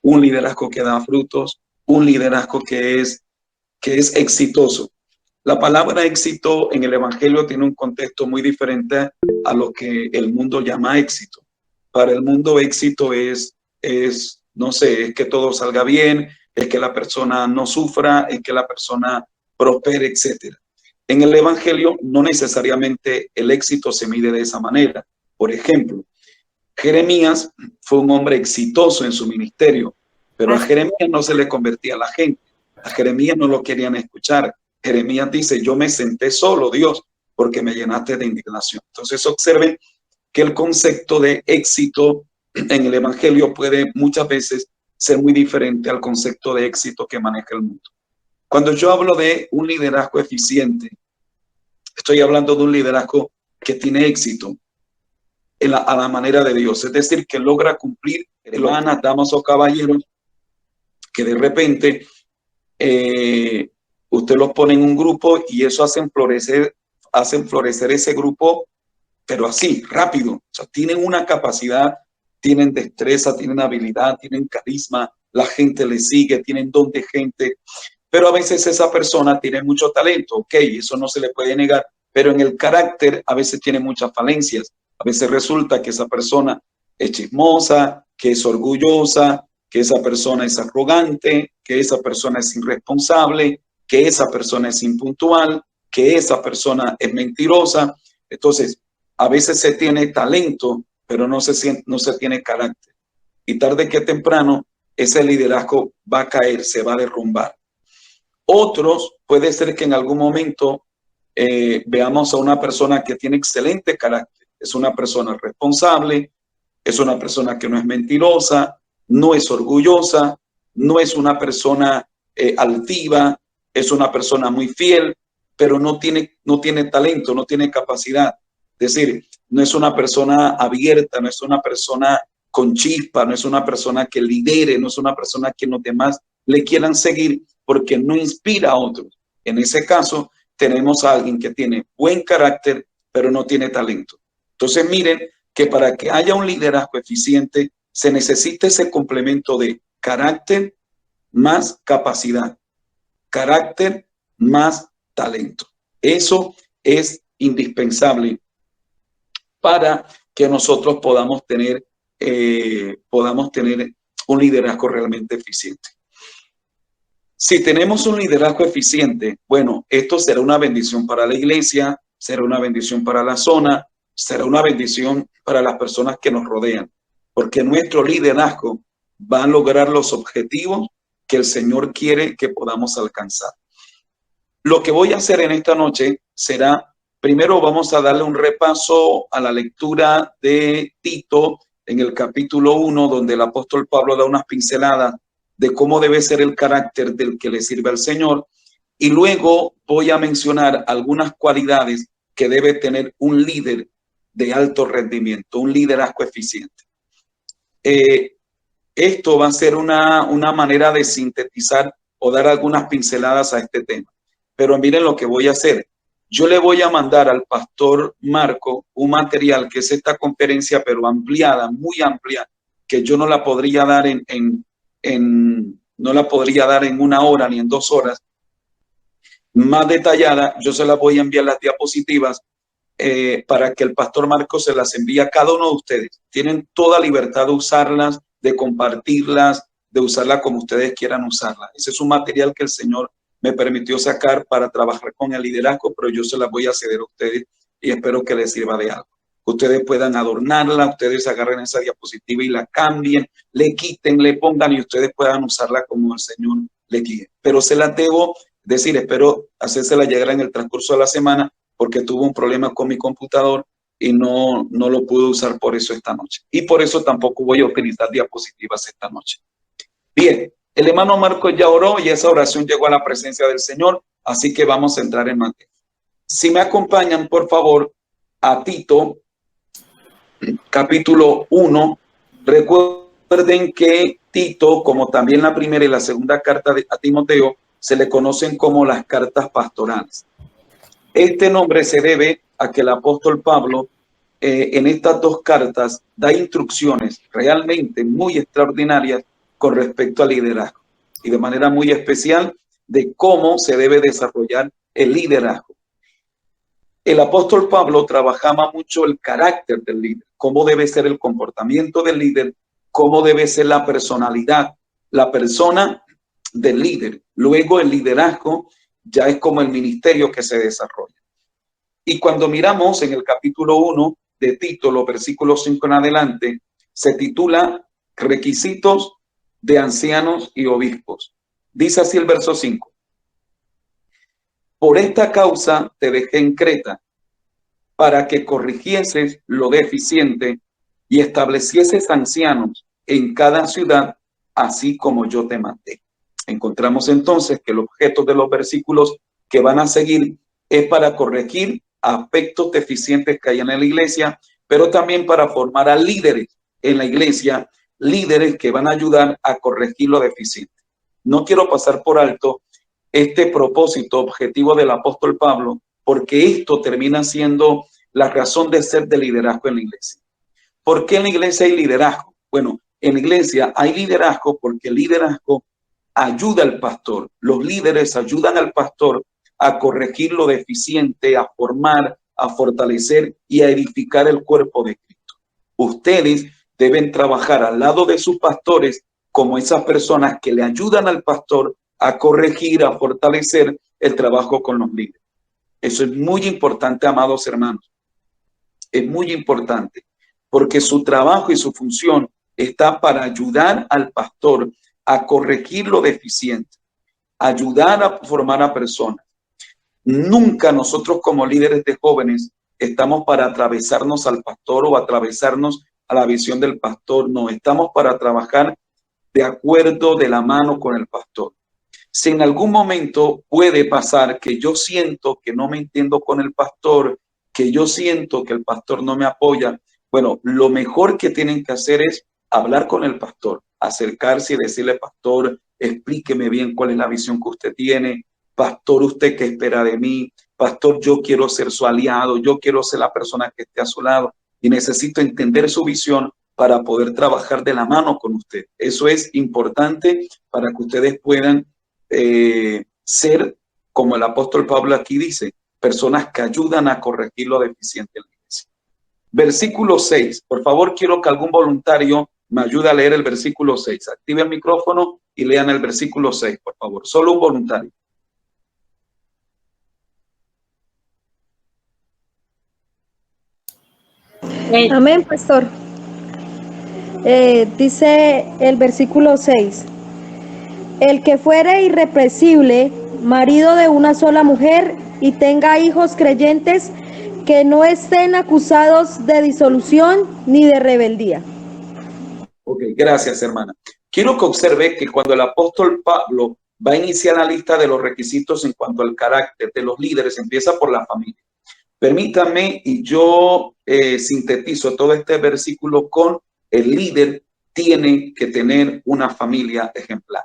un liderazgo que da frutos, un liderazgo que es exitoso. La palabra éxito en el Evangelio tiene un contexto muy diferente a lo que el mundo llama éxito. Para el mundo éxito no sé, es que todo salga bien, es que la persona no sufra, es que la persona prospere, etc. En el Evangelio no necesariamente el éxito se mide de esa manera. Por ejemplo, Jeremías fue un hombre exitoso en su ministerio, pero a Jeremías no se le convertía a la gente. A Jeremías no lo querían escuchar. Jeremías dice, yo me senté solo, Dios, porque me llenaste de indignación. Entonces observen que el concepto de éxito en el Evangelio puede muchas veces ser muy diferente al concepto de éxito que maneja el mundo. Cuando yo hablo de un liderazgo eficiente, estoy hablando de un liderazgo que tiene éxito a la manera de Dios, es decir, que logra cumplir, hermanas, damas o caballeros, que de repente usted los pone en un grupo y eso hacen florecer ese grupo, pero así, rápido. O sea, tienen una capacidad, tienen destreza, tienen habilidad, tienen carisma, la gente les sigue, tienen don de gente, pero a veces esa persona tiene mucho talento, ok, eso no se le puede negar, pero en el carácter a veces tiene muchas falencias. A veces resulta que esa persona es chismosa, que es orgullosa, que esa persona es arrogante, que esa persona es irresponsable, que esa persona es impuntual, que esa persona es mentirosa. Entonces, a veces se tiene talento, pero no se tiene carácter. Y tarde que temprano, ese liderazgo va a caer, se va a derrumbar. Otros, puede ser que en algún momento veamos a una persona que tiene excelente carácter. Es una persona responsable, es una persona que no es mentirosa, no es orgullosa, no es una persona altiva, es una persona muy fiel, pero no tiene talento, no tiene capacidad. Es decir, no es una persona abierta, no es una persona con chispa, no es una persona que lidere, no es una persona que los demás le quieran seguir porque no inspira a otros. En ese caso, tenemos a alguien que tiene buen carácter, pero no tiene talento. Entonces, miren que para que haya un liderazgo eficiente, se necesita ese complemento de carácter más capacidad, carácter más talento. Eso es indispensable para que nosotros podamos tener un liderazgo realmente eficiente. Si tenemos un liderazgo eficiente, bueno, esto será una bendición para la iglesia, será una bendición para la zona, será una bendición para las personas que nos rodean, porque nuestro liderazgo va a lograr los objetivos que el Señor quiere que podamos alcanzar. Lo que voy a hacer en esta noche será, primero vamos a darle un repaso a la lectura de Tito en el capítulo 1, donde el apóstol Pablo da unas pinceladas de cómo debe ser el carácter del que le sirve al Señor. Y luego voy a mencionar algunas cualidades que debe tener un líder de alto rendimiento, un liderazgo eficiente. Esto va a ser una manera de sintetizar o dar algunas pinceladas a este tema. Pero miren lo que voy a hacer. Yo le voy a mandar al pastor Marco un material que es esta conferencia, pero ampliada, muy amplia, que yo no la podría dar no la podría dar en 1 hora ni en 2 horas. Más detallada, yo se las voy a enviar las diapositivas para que el pastor Marco se las envíe a cada uno de ustedes. Tienen toda libertad de usarlas, de compartirlas, de usarla como ustedes quieran usarla. Ese es un material que el Señor me permitió sacar para trabajar con el liderazgo, pero yo se las voy a ceder a ustedes y espero que les sirva de algo. Ustedes puedan adornarla, ustedes agarren esa diapositiva y la cambien, le quiten, le pongan y ustedes puedan usarla como el Señor le guíe. Pero se las debo decir, espero hacérsela llegar en el transcurso de la semana porque tuve un problema con mi computador y no lo pude usar por eso esta noche. Y por eso tampoco voy a utilizar diapositivas esta noche. Bien, el hermano Marcos ya oró y esa oración llegó a la presencia del Señor, así que vamos a entrar en materia. Si me acompañan, por favor, a Tito, capítulo 1, recuerden que Tito, como también la primera y la segunda carta a Timoteo, se le conocen como las cartas pastorales. Este nombre se debe a que el apóstol Pablo en estas 2 cartas da instrucciones realmente muy extraordinarias con respecto al liderazgo y de manera muy especial de cómo se debe desarrollar el liderazgo. El apóstol Pablo trabajaba mucho el carácter del líder, cómo debe ser el comportamiento del líder, cómo debe ser la personalidad, la persona del líder. Luego el liderazgo ya es como el ministerio que se desarrolla. Y cuando miramos en el capítulo 1 de Tito, los versículos 5 en adelante, se titula Requisitos de ancianos y obispos. Dice así el verso 5. Por esta causa te dejé en Creta, para que corrigieses lo deficiente y establecieses ancianos en cada ciudad, así como yo te mandé. Encontramos entonces que el objeto de los versículos que van a seguir es para corregir aspectos deficientes que hay en la iglesia, pero también para formar a líderes en la iglesia, líderes que van a ayudar a corregir lo deficiente. No quiero pasar por alto este propósito objetivo del apóstol Pablo, porque esto termina siendo la razón de ser del liderazgo en la iglesia. ¿Por qué en la iglesia hay liderazgo? Bueno, en la iglesia hay liderazgo porque el liderazgo ayuda al pastor. Los líderes ayudan al pastor a corregir lo deficiente, a formar, a fortalecer y a edificar el cuerpo de Cristo. Ustedes deben trabajar al lado de sus pastores como esas personas que le ayudan al pastor a corregir, a fortalecer el trabajo con los líderes. Eso es muy importante, amados hermanos. Es muy importante porque su trabajo y su función está para ayudar al pastor a corregir lo deficiente, ayudar a formar a personas. Nunca nosotros como líderes de jóvenes estamos para atravesarnos al pastor o atravesarnos a la visión del pastor. No, estamos para trabajar de acuerdo, de la mano con el pastor. Si en algún momento puede pasar que yo siento que no me entiendo con el pastor, que yo siento que el pastor no me apoya, bueno, lo mejor que tienen que hacer es hablar con el pastor, acercarse y decirle, pastor, explíqueme bien cuál es la visión que usted tiene, pastor, ¿usted qué espera de mí? Pastor, yo quiero ser su aliado, yo quiero ser la persona que esté a su lado y necesito entender su visión para poder trabajar de la mano con usted. Eso es importante para que ustedes puedan ser, como el apóstol Pablo aquí dice, personas que ayudan a corregir lo deficiente en la iglesia. Versículo 6. Por favor, quiero que algún voluntario me ayude a leer el versículo 6. Active el micrófono y lean el versículo 6, por favor. Solo un voluntario. Amén, pastor. Dice el versículo 6. El que fuere irreprensible, marido de una sola mujer, y tenga hijos creyentes, que no estén acusados de disolución ni de rebeldía. Ok, gracias, hermana. Quiero que observe que cuando el apóstol Pablo va a iniciar la lista de los requisitos en cuanto al carácter de los líderes, empieza por la familia. Permítame y yo sintetizo todo este versículo con el líder tiene que tener una familia ejemplar.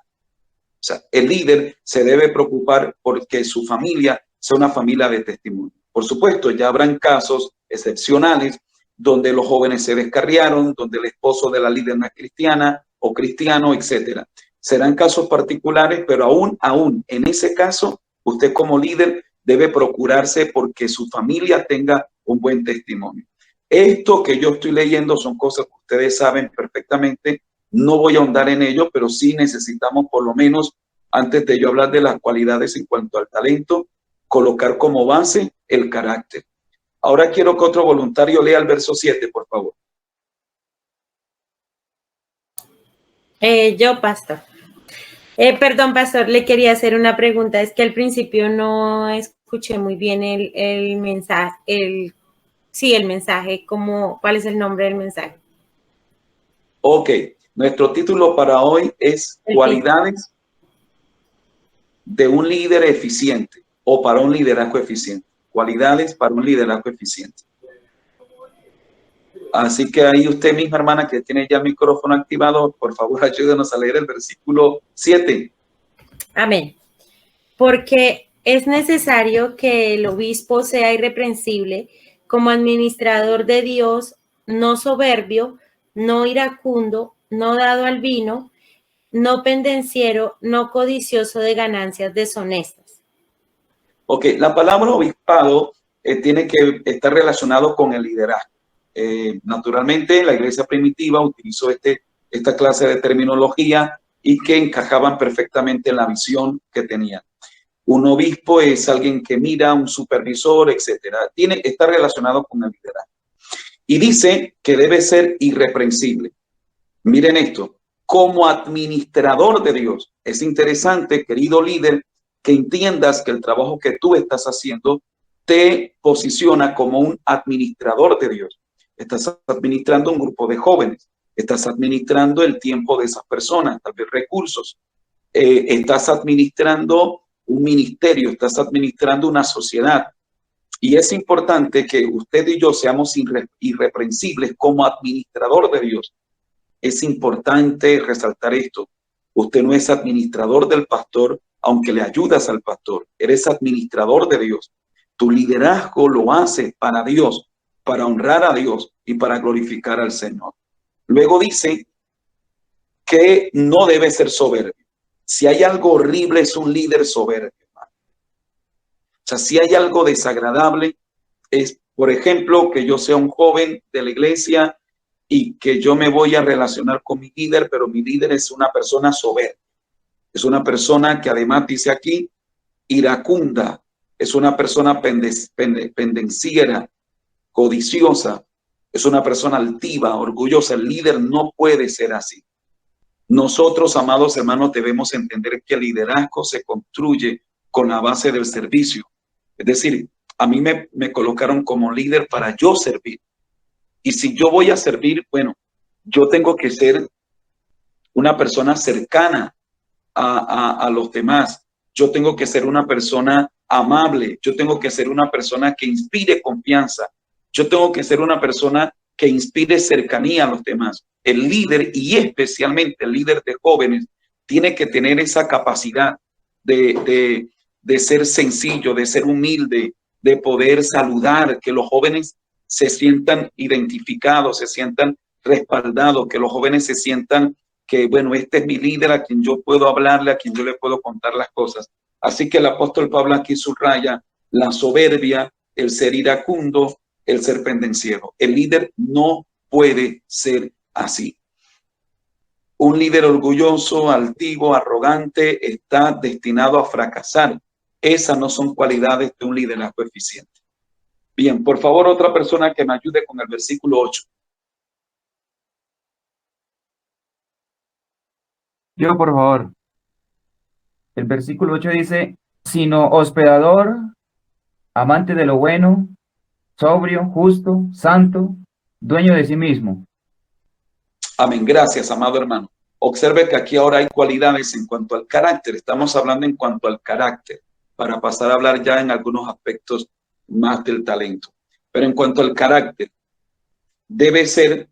O sea, el líder se debe preocupar porque su familia sea una familia de testimonio. Por supuesto, ya habrán casos excepcionales donde los jóvenes se descarriaron, donde el esposo de la líder no es cristiana o cristiano, etcétera. Serán casos particulares, pero aún en ese caso, usted como líder debe procurarse porque su familia tenga un buen testimonio. Esto que yo estoy leyendo son cosas que ustedes saben perfectamente. No voy a ahondar en ello, pero sí necesitamos por lo menos, antes de yo hablar de las cualidades en cuanto al talento, colocar como base el carácter. Ahora quiero que otro voluntario lea el verso 7, por favor. Yo, pastor. Perdón, pastor, le quería hacer una pregunta. Es que al principio no escuché muy bien el mensaje. El mensaje. ¿Cuál es el nombre del mensaje? Ok, nuestro título para hoy es Cualidades de un líder eficiente o para un liderazgo eficiente. Cualidades para un liderazgo eficiente. Así que ahí usted misma, hermana, que tiene ya el micrófono activado, por favor, ayúdenos a leer el versículo 7. Amén. Porque es necesario que el obispo sea irreprensible como administrador de Dios, no soberbio, no iracundo, no dado al vino, no pendenciero, no codicioso de ganancias deshonestas. Ok, la palabra obispado tiene que estar relacionado con el liderazgo. Naturalmente, la iglesia primitiva utilizó esta clase de terminología y que encajaban perfectamente en la visión que tenían. Un obispo es alguien que mira, un supervisor, etcétera. Está relacionado con el liderazgo. Y dice que debe ser irreprensible. Miren esto, como administrador de Dios. Es interesante, querido líder, que entiendas que el trabajo que tú estás haciendo te posiciona como un administrador de Dios. Estás administrando un grupo de jóvenes, estás administrando el tiempo de esas personas, tal vez recursos. Estás administrando un ministerio, estás administrando una sociedad. Y es importante que usted y yo seamos irreprensibles como administrador de Dios. Es importante resaltar esto. Usted no es administrador del pastor, aunque le ayudas al pastor. Eres administrador de Dios. Tu liderazgo lo hace para Dios, para honrar a Dios y para glorificar al Señor. Luego dice que no debe ser soberbio. Si hay algo horrible, es un líder soberbio. O sea, si hay algo desagradable, es, por ejemplo, que yo sea un joven de la iglesia y que yo me voy a relacionar con mi líder, pero mi líder es una persona soberbia. Es una persona que además dice aquí, iracunda, es una persona pendenciera, codiciosa, es una persona altiva, orgullosa. El líder no puede ser así. Nosotros, amados hermanos, debemos entender que el liderazgo se construye con la base del servicio. Es decir, a mí me colocaron como líder para yo servir. Y si yo voy a servir, bueno, yo tengo que ser una persona cercana a los demás. Yo tengo que ser una persona amable. Yo tengo que ser una persona que inspire confianza. Yo tengo que ser una persona que inspire cercanía a los demás. El líder, y especialmente el líder de jóvenes, tiene que tener esa capacidad de ser sencillo, de ser humilde, de poder saludar, que los jóvenes se sientan identificados, se sientan respaldados, que los jóvenes se sientan que, bueno, este es mi líder a quien yo puedo hablarle, a quien yo le puedo contar las cosas. Así que el apóstol Pablo aquí subraya la soberbia, el ser iracundo, el ser pendenciero. El líder no puede ser así. Un líder orgulloso, altivo, arrogante está destinado a fracasar. Esas no son cualidades de un liderazgo eficiente. Bien, por favor, otra persona que me ayude con el versículo 8. Yo, por favor. El versículo 8 dice, sino hospedador, amante de lo bueno, sobrio, justo, santo, dueño de sí mismo. Amén. Gracias, amado hermano. Observe que aquí ahora hay cualidades en cuanto al carácter. Estamos hablando en cuanto al carácter, para pasar a hablar ya en algunos aspectos más del talento. Pero en cuanto al carácter, debe ser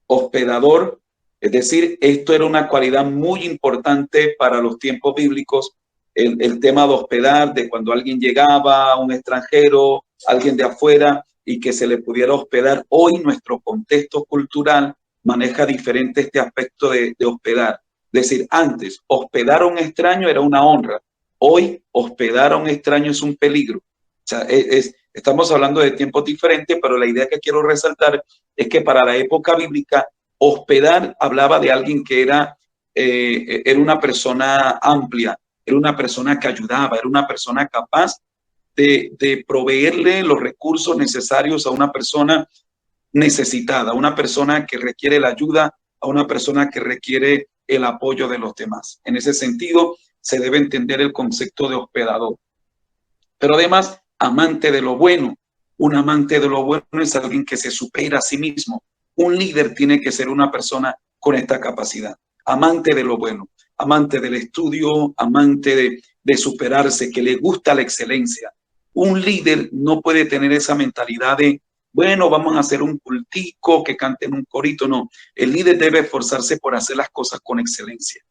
hospedador, es decir, esto era una cualidad muy importante para los tiempos bíblicos, el tema de hospedar, de cuando alguien llegaba, un extranjero, alguien de afuera, y que se le pudiera hospedar. Hoy nuestro contexto cultural maneja diferente este aspecto de hospedar. Es decir, antes, hospedar a un extraño era una honra. Hoy, hospedar a un extraño es un peligro. O sea, estamos hablando de tiempos diferentes, pero la idea que quiero resaltar es que para la época bíblica, hospedar hablaba de alguien que era una persona amplia, era una persona que ayudaba, era una persona capaz de proveerle los recursos necesarios a una persona necesitada, a una persona que requiere la ayuda, a una persona que requiere el apoyo de los demás. En ese sentido, se debe entender el concepto de hospedador. Pero además, amante de lo bueno. Un amante de lo bueno es alguien que se supera a sí mismo. Un líder tiene que ser una persona con esta capacidad. Amante de lo bueno, amante del estudio, amante de superarse, que le gusta la excelencia. Un líder no puede tener esa mentalidad de, bueno, vamos a hacer un cultico, que canten un corito. No, el líder debe esforzarse por hacer las cosas con excelencia.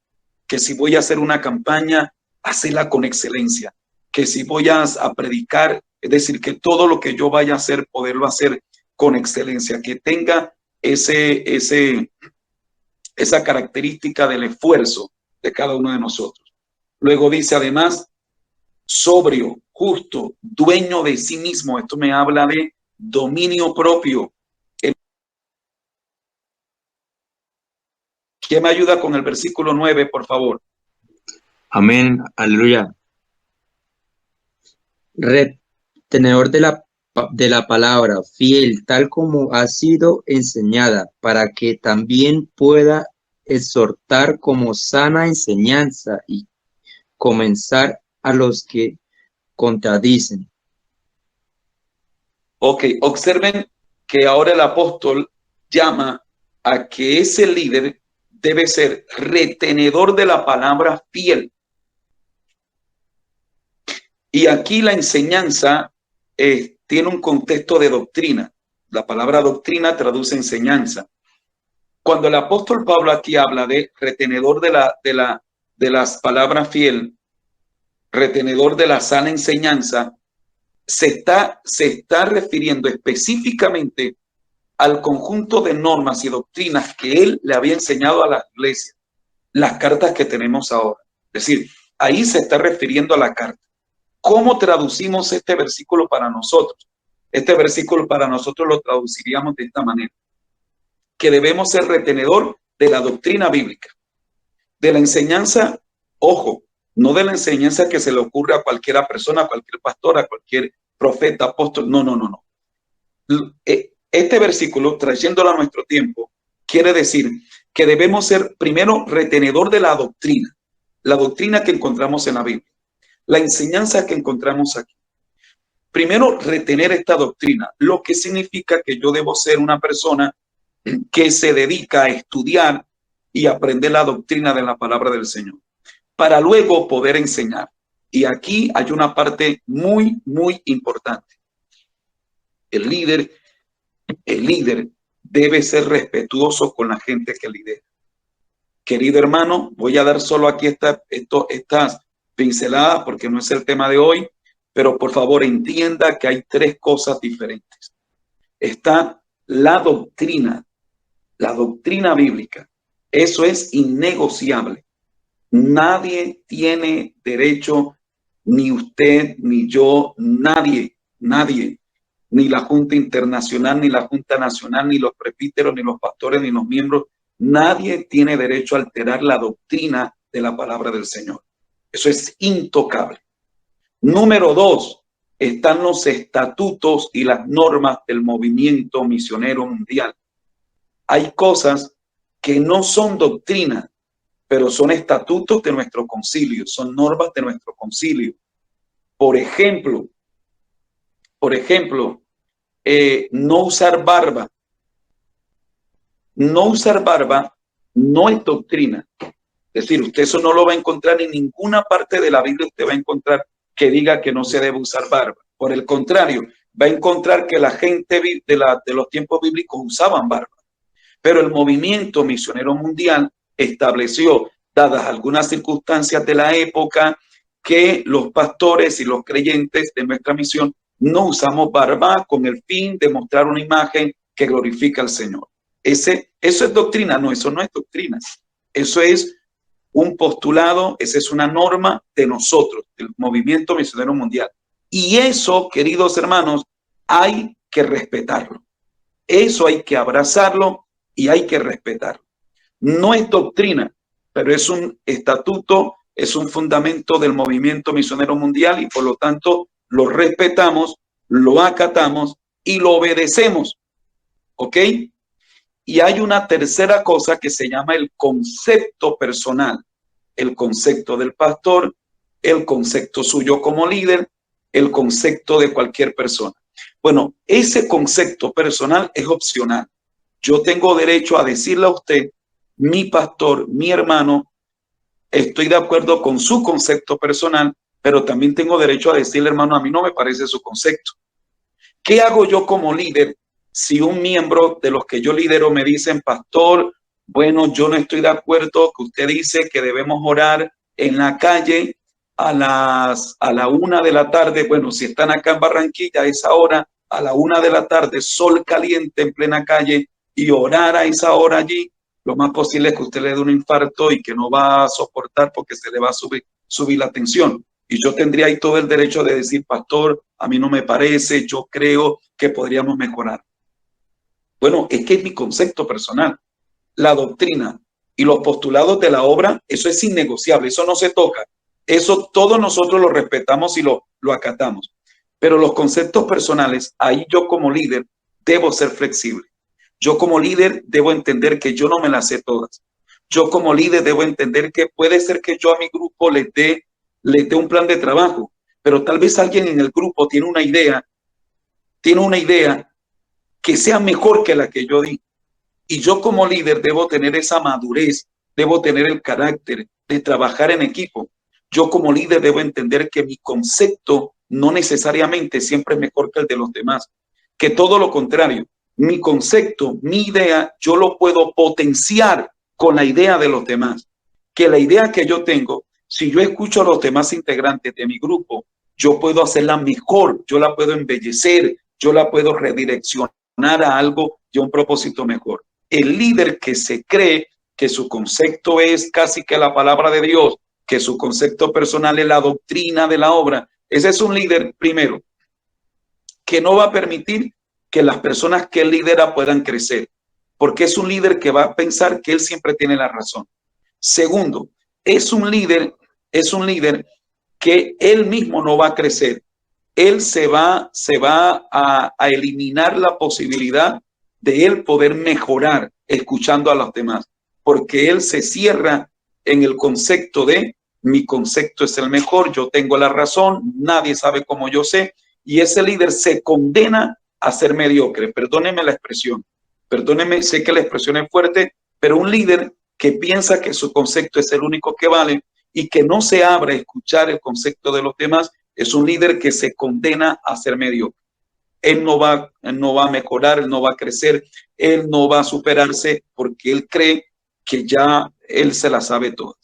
Que si voy a hacer una campaña, hacerla con excelencia. Que si voy a predicar, es decir, que todo lo que yo vaya a hacer, poderlo hacer con excelencia. Que tenga ese esa característica del esfuerzo de cada uno de nosotros. Luego dice además, sobrio, justo, dueño de sí mismo. Esto me habla de dominio propio. ¿Quién me ayuda con el versículo 9, por favor? Amén, aleluya. Retenedor de la palabra, fiel, tal como ha sido enseñada, para que también pueda exhortar como sana enseñanza y comenzar a los que contradicen. Ok, observen que ahora el apóstol llama a que ese líder debe ser retenedor de la palabra, fiel. Y aquí la enseñanza tiene un contexto de doctrina. La palabra doctrina traduce enseñanza. Cuando el apóstol Pablo aquí habla de retenedor de las palabras fiel, retenedor de la sana enseñanza, se está refiriendo específicamente al conjunto de normas y doctrinas que él le había enseñado a la iglesia, las cartas que tenemos ahora. Es decir, ahí se está refiriendo a la carta. ¿Cómo traducimos este versículo para nosotros? Este versículo para nosotros lo traduciríamos de esta manera: que debemos ser retenedor de la doctrina bíblica, de la enseñanza, ojo, no de la enseñanza que se le ocurre a cualquier persona, a cualquier pastor, a cualquier profeta, apóstol, no. Este versículo, trayéndolo a nuestro tiempo, quiere decir que debemos ser primero retenedor de la doctrina que encontramos en la Biblia, la enseñanza que encontramos aquí. Primero, retener esta doctrina, lo que significa que yo debo ser una persona que se dedica a estudiar y aprender la doctrina de la palabra del Señor, para luego poder enseñar. Y aquí hay una parte muy, muy importante. El líder debe ser respetuoso con la gente que lidera. Querido hermano, voy a dar solo aquí estas pinceladas porque no es el tema de hoy, pero por favor entienda que hay tres cosas diferentes. Está la doctrina bíblica. Eso es innegociable. Nadie tiene derecho, ni usted, ni yo, nadie, ni la Junta Internacional, ni la Junta Nacional, ni los presbíteros, ni los pastores, ni los miembros, nadie tiene derecho a alterar la doctrina de la palabra del Señor. Eso es intocable. Número 2, están los estatutos y las normas del movimiento misionero mundial. Hay cosas que no son doctrina, pero son estatutos de nuestro concilio, son normas de nuestro concilio. Por ejemplo, no usar barba. No usar barba no es doctrina. Es decir, usted eso no lo va a encontrar en ninguna parte de la Biblia. Usted va a encontrar que diga que no se debe usar barba. Por el contrario, va a encontrar que la gente de los tiempos bíblicos usaban barba. Pero el movimiento misionero mundial estableció, dadas algunas circunstancias de la época, que los pastores y los creyentes de nuestra misión no usamos barba con el fin de mostrar una imagen que glorifica al Señor. ¿Eso es doctrina? No, eso no es doctrina. Eso es un postulado, esa es una norma de nosotros, del movimiento misionero mundial. Y eso, queridos hermanos, hay que respetarlo. Eso hay que abrazarlo y hay que respetarlo. No es doctrina, pero es un estatuto, es un fundamento del movimiento misionero mundial y por lo tanto lo respetamos, lo acatamos y lo obedecemos. ¿Ok? Y hay una tercera cosa que se llama el concepto personal, el concepto del pastor, el concepto suyo como líder, el concepto de cualquier persona. Bueno, ese concepto personal es opcional. Yo tengo derecho a decirle a usted, mi pastor, mi hermano, estoy de acuerdo con su concepto personal, pero también tengo derecho a decirle, hermano, a mí no me parece su concepto. ¿Qué hago yo como líder si un miembro de los que yo lidero me dicen, pastor, bueno, yo no estoy de acuerdo que usted dice que debemos orar en la calle a la 1 de la tarde? Bueno, si están acá en Barranquilla a esa hora, a la 1 de la tarde, sol caliente en plena calle, y orar a esa hora allí, lo más posible es que usted le dé un infarto y que no va a soportar porque se le va a subir la tensión. Y yo tendría ahí todo el derecho de decir, pastor, a mí no me parece, yo creo que podríamos mejorar. Bueno, es que es mi concepto personal. La doctrina y los postulados de la obra, eso es innegociable, eso no se toca. Eso todos nosotros lo respetamos y lo acatamos. Pero los conceptos personales, ahí yo como líder debo ser flexible. Yo como líder debo entender que yo no me las sé todas. Yo como líder debo entender que puede ser que yo a mi grupo les dé un plan de trabajo, pero tal vez alguien en el grupo tiene una idea que sea mejor que la que yo di. Y yo como líder debo tener esa madurez, debo tener el carácter de trabajar en equipo. Yo como líder debo entender que mi concepto no necesariamente siempre es mejor que el de los demás, que todo lo contrario, mi concepto, mi idea, yo lo puedo potenciar con la idea de los demás. Que la idea que yo tengo, si yo escucho a los demás integrantes de mi grupo, yo puedo hacerla mejor, yo la puedo embellecer, yo la puedo redireccionar a algo y a un propósito mejor. El líder que se cree que su concepto es casi que la palabra de Dios, que su concepto personal es la doctrina de la obra, ese es un líder, primero, que no va a permitir que las personas que él lidera puedan crecer, porque es un líder que va a pensar que él siempre tiene la razón. Segundo, es un líder que él mismo no va a crecer. Él se va a eliminar la posibilidad de él poder mejorar escuchando a los demás, porque él se cierra en el concepto de mi concepto es el mejor, yo tengo la razón, nadie sabe como yo sé, y ese líder se condena a ser mediocre. Perdónenme la expresión, perdónenme, sé que la expresión es fuerte, pero un líder que piensa que su concepto es el único que vale y que no se abre a escuchar el concepto de los demás, es un líder que se condena a ser mediocre. Él no va a mejorar, él no va a crecer, él no va a superarse porque él cree que ya él se la sabe todas.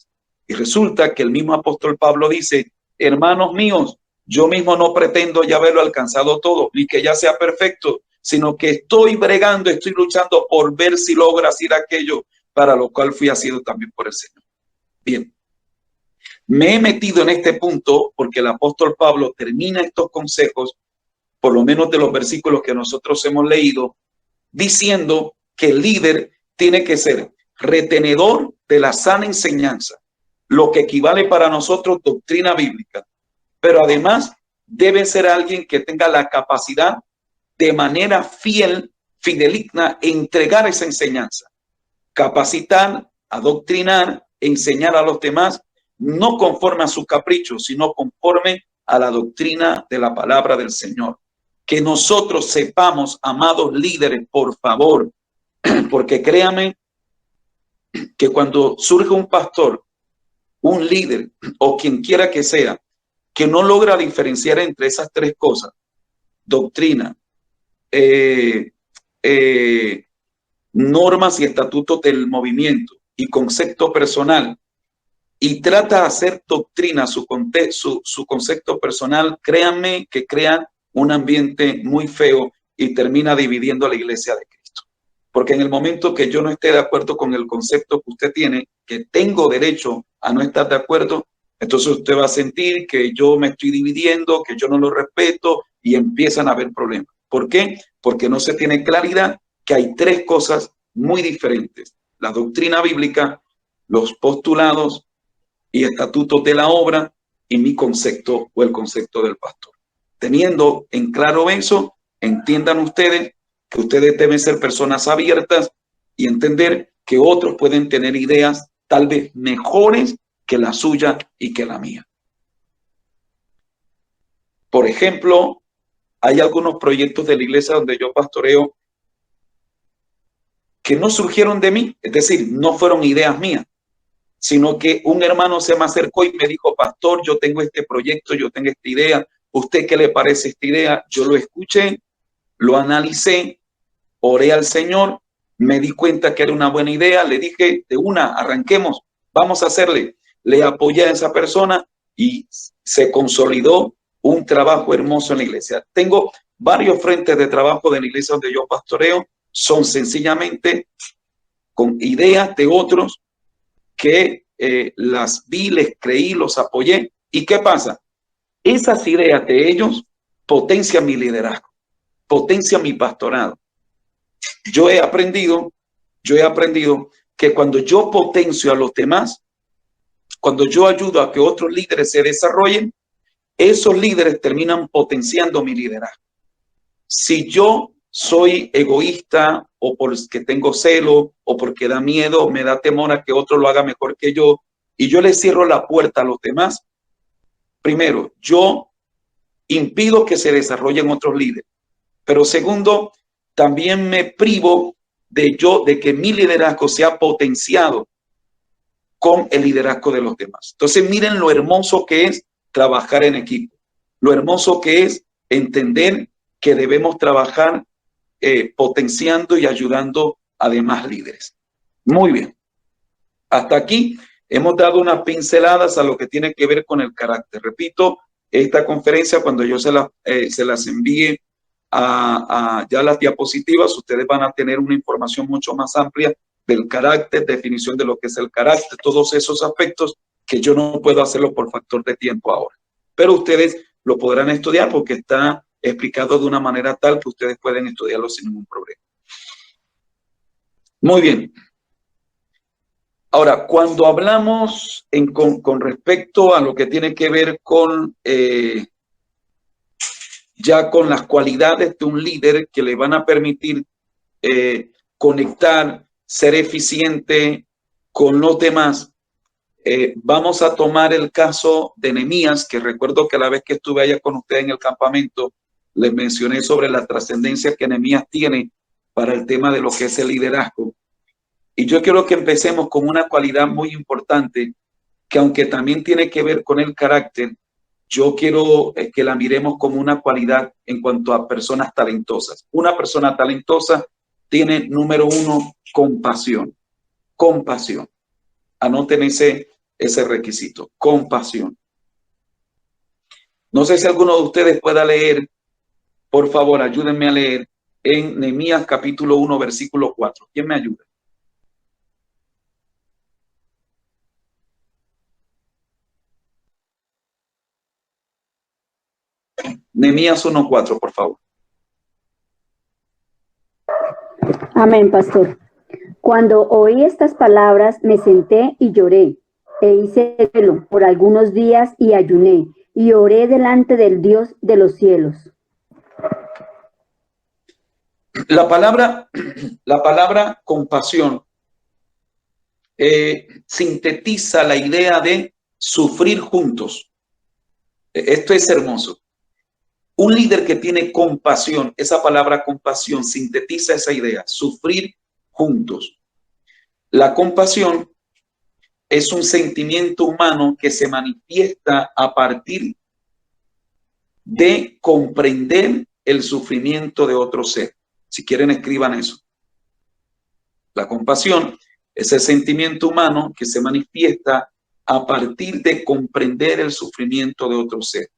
Y resulta que el mismo apóstol Pablo dice, hermanos míos, yo mismo no pretendo ya haberlo alcanzado todo, ni que ya sea perfecto, sino que estoy bregando, estoy luchando por ver si logro hacer aquello para lo cual fui asido también por el Señor. Bien, me he metido en este punto porque el apóstol Pablo termina estos consejos, por lo menos de los versículos que nosotros hemos leído, diciendo que el líder tiene que ser retenedor de la sana enseñanza, lo que equivale para nosotros doctrina bíblica, pero además debe ser alguien que tenga la capacidad de manera fideligna, entregar esa enseñanza, capacitar, adoctrinar, enseñar a los demás, no conforme a su capricho, sino conforme a la doctrina de la palabra del Señor. Que nosotros sepamos, amados líderes, por favor, porque créanme que cuando surge un pastor, un líder o quien quiera que sea, que no logra diferenciar entre esas tres cosas, doctrina, normas y estatutos del movimiento y concepto personal, y trata de hacer doctrina su concepto personal, créanme que crean un ambiente muy feo y termina dividiendo a la iglesia de Cristo. Porque en el momento que yo no esté de acuerdo con el concepto que usted tiene, que tengo derecho a no estar de acuerdo, entonces usted va a sentir que yo me estoy dividiendo, que yo no lo respeto y empiezan a haber problemas. ¿Por qué? Porque no se tiene claridad que hay tres cosas muy diferentes: la doctrina bíblica, los postulados y estatutos de la obra y mi concepto o el concepto del pastor. Teniendo en claro eso, entiendan ustedes que ustedes deben ser personas abiertas y entender que otros pueden tener ideas tal vez mejores que la suya y que la mía. Por ejemplo, hay algunos proyectos de la iglesia donde yo pastoreo que no surgieron de mí, es decir, no fueron ideas mías, sino que un hermano se me acercó y me dijo, pastor, yo tengo este proyecto, yo tengo esta idea, ¿usted qué le parece esta idea? Yo lo escuché, lo analicé, oré al Señor, me di cuenta que era una buena idea, le dije, de una, arranquemos, vamos a hacerle. Le apoyé a esa persona y se consolidó un trabajo hermoso en la iglesia. Tengo varios frentes de trabajo de la iglesia donde yo pastoreo, son sencillamente con ideas de otros que las vi, les creí, los apoyé. ¿Y qué pasa? Esas ideas de ellos potencian mi liderazgo, potencian mi pastorado. Yo he aprendido que cuando yo potencio a los demás, cuando yo ayudo a que otros líderes se desarrollen, esos líderes terminan potenciando mi liderazgo. Si yo soy egoísta o porque tengo celo o porque da miedo, me da temor a que otro lo haga mejor que yo y yo le cierro la puerta a los demás, primero, yo impido que se desarrollen otros líderes. Pero segundo, también me privo de que mi liderazgo sea potenciado con el liderazgo de los demás. Entonces, miren lo hermoso que es trabajar en equipo. Lo hermoso que es entender que debemos trabajar potenciando y ayudando a demás líderes. Muy bien. Hasta aquí hemos dado unas pinceladas a lo que tiene que ver con el carácter. Repito, esta conferencia, cuando yo se las envíe ya las diapositivas, ustedes van a tener una información mucho más amplia del carácter, definición de lo que es el carácter, todos esos aspectos que yo no puedo hacerlo por factor de tiempo ahora. Pero ustedes lo podrán estudiar porque está explicado de una manera tal que ustedes pueden estudiarlo sin ningún problema. Muy bien. Ahora, cuando hablamos con respecto a lo que tiene que ver con ya con las cualidades de un líder que le van a permitir conectar, ser eficiente con los demás, vamos a tomar el caso de Nehemías, que recuerdo que la vez que estuve allá con ustedes en el campamento, les mencioné sobre la trascendencia que Nehemías tiene para el tema de lo que es el liderazgo. Y yo quiero que empecemos con una cualidad muy importante, que aunque también tiene que ver con el carácter, yo quiero que la miremos como una cualidad en cuanto a personas talentosas. Una persona talentosa tiene, número uno, compasión. Compasión. Anoten ese requisito, compasión. No sé si alguno de ustedes pueda leer, por favor, ayúdenme a leer en Nehemías capítulo 1, versículo 4. ¿Quién me ayuda? Nehemías 1:4, por favor. Amén, pastor. Cuando oí estas palabras, me senté y lloré, e hice duelo por algunos días y ayuné, y oré delante del Dios de los cielos. La palabra compasión sintetiza la idea de sufrir juntos. Esto es hermoso. Un líder que tiene compasión, esa palabra compasión sintetiza esa idea, sufrir juntos. La compasión es un sentimiento humano que se manifiesta a partir de comprender el sufrimiento de otro ser. Si quieren, escriban eso. La compasión es el sentimiento humano que se manifiesta a partir de comprender el sufrimiento de otro ser.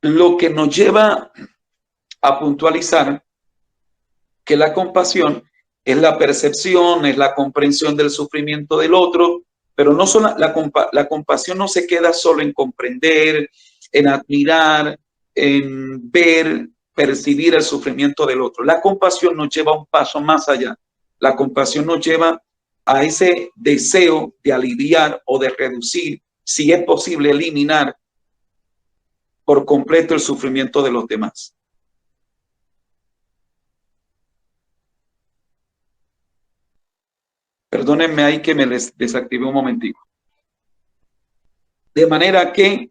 Lo que nos lleva a puntualizar que la compasión es la percepción, es la comprensión del sufrimiento del otro, pero no solo la compasión no se queda solo en comprender, en admirar, en ver, percibir el sufrimiento del otro. La compasión nos lleva un paso más allá. La compasión nos lleva a ese deseo de aliviar o de reducir, si es posible, eliminar por completo el sufrimiento de los demás. Perdónenme ahí que me desactivé un momentico. De manera que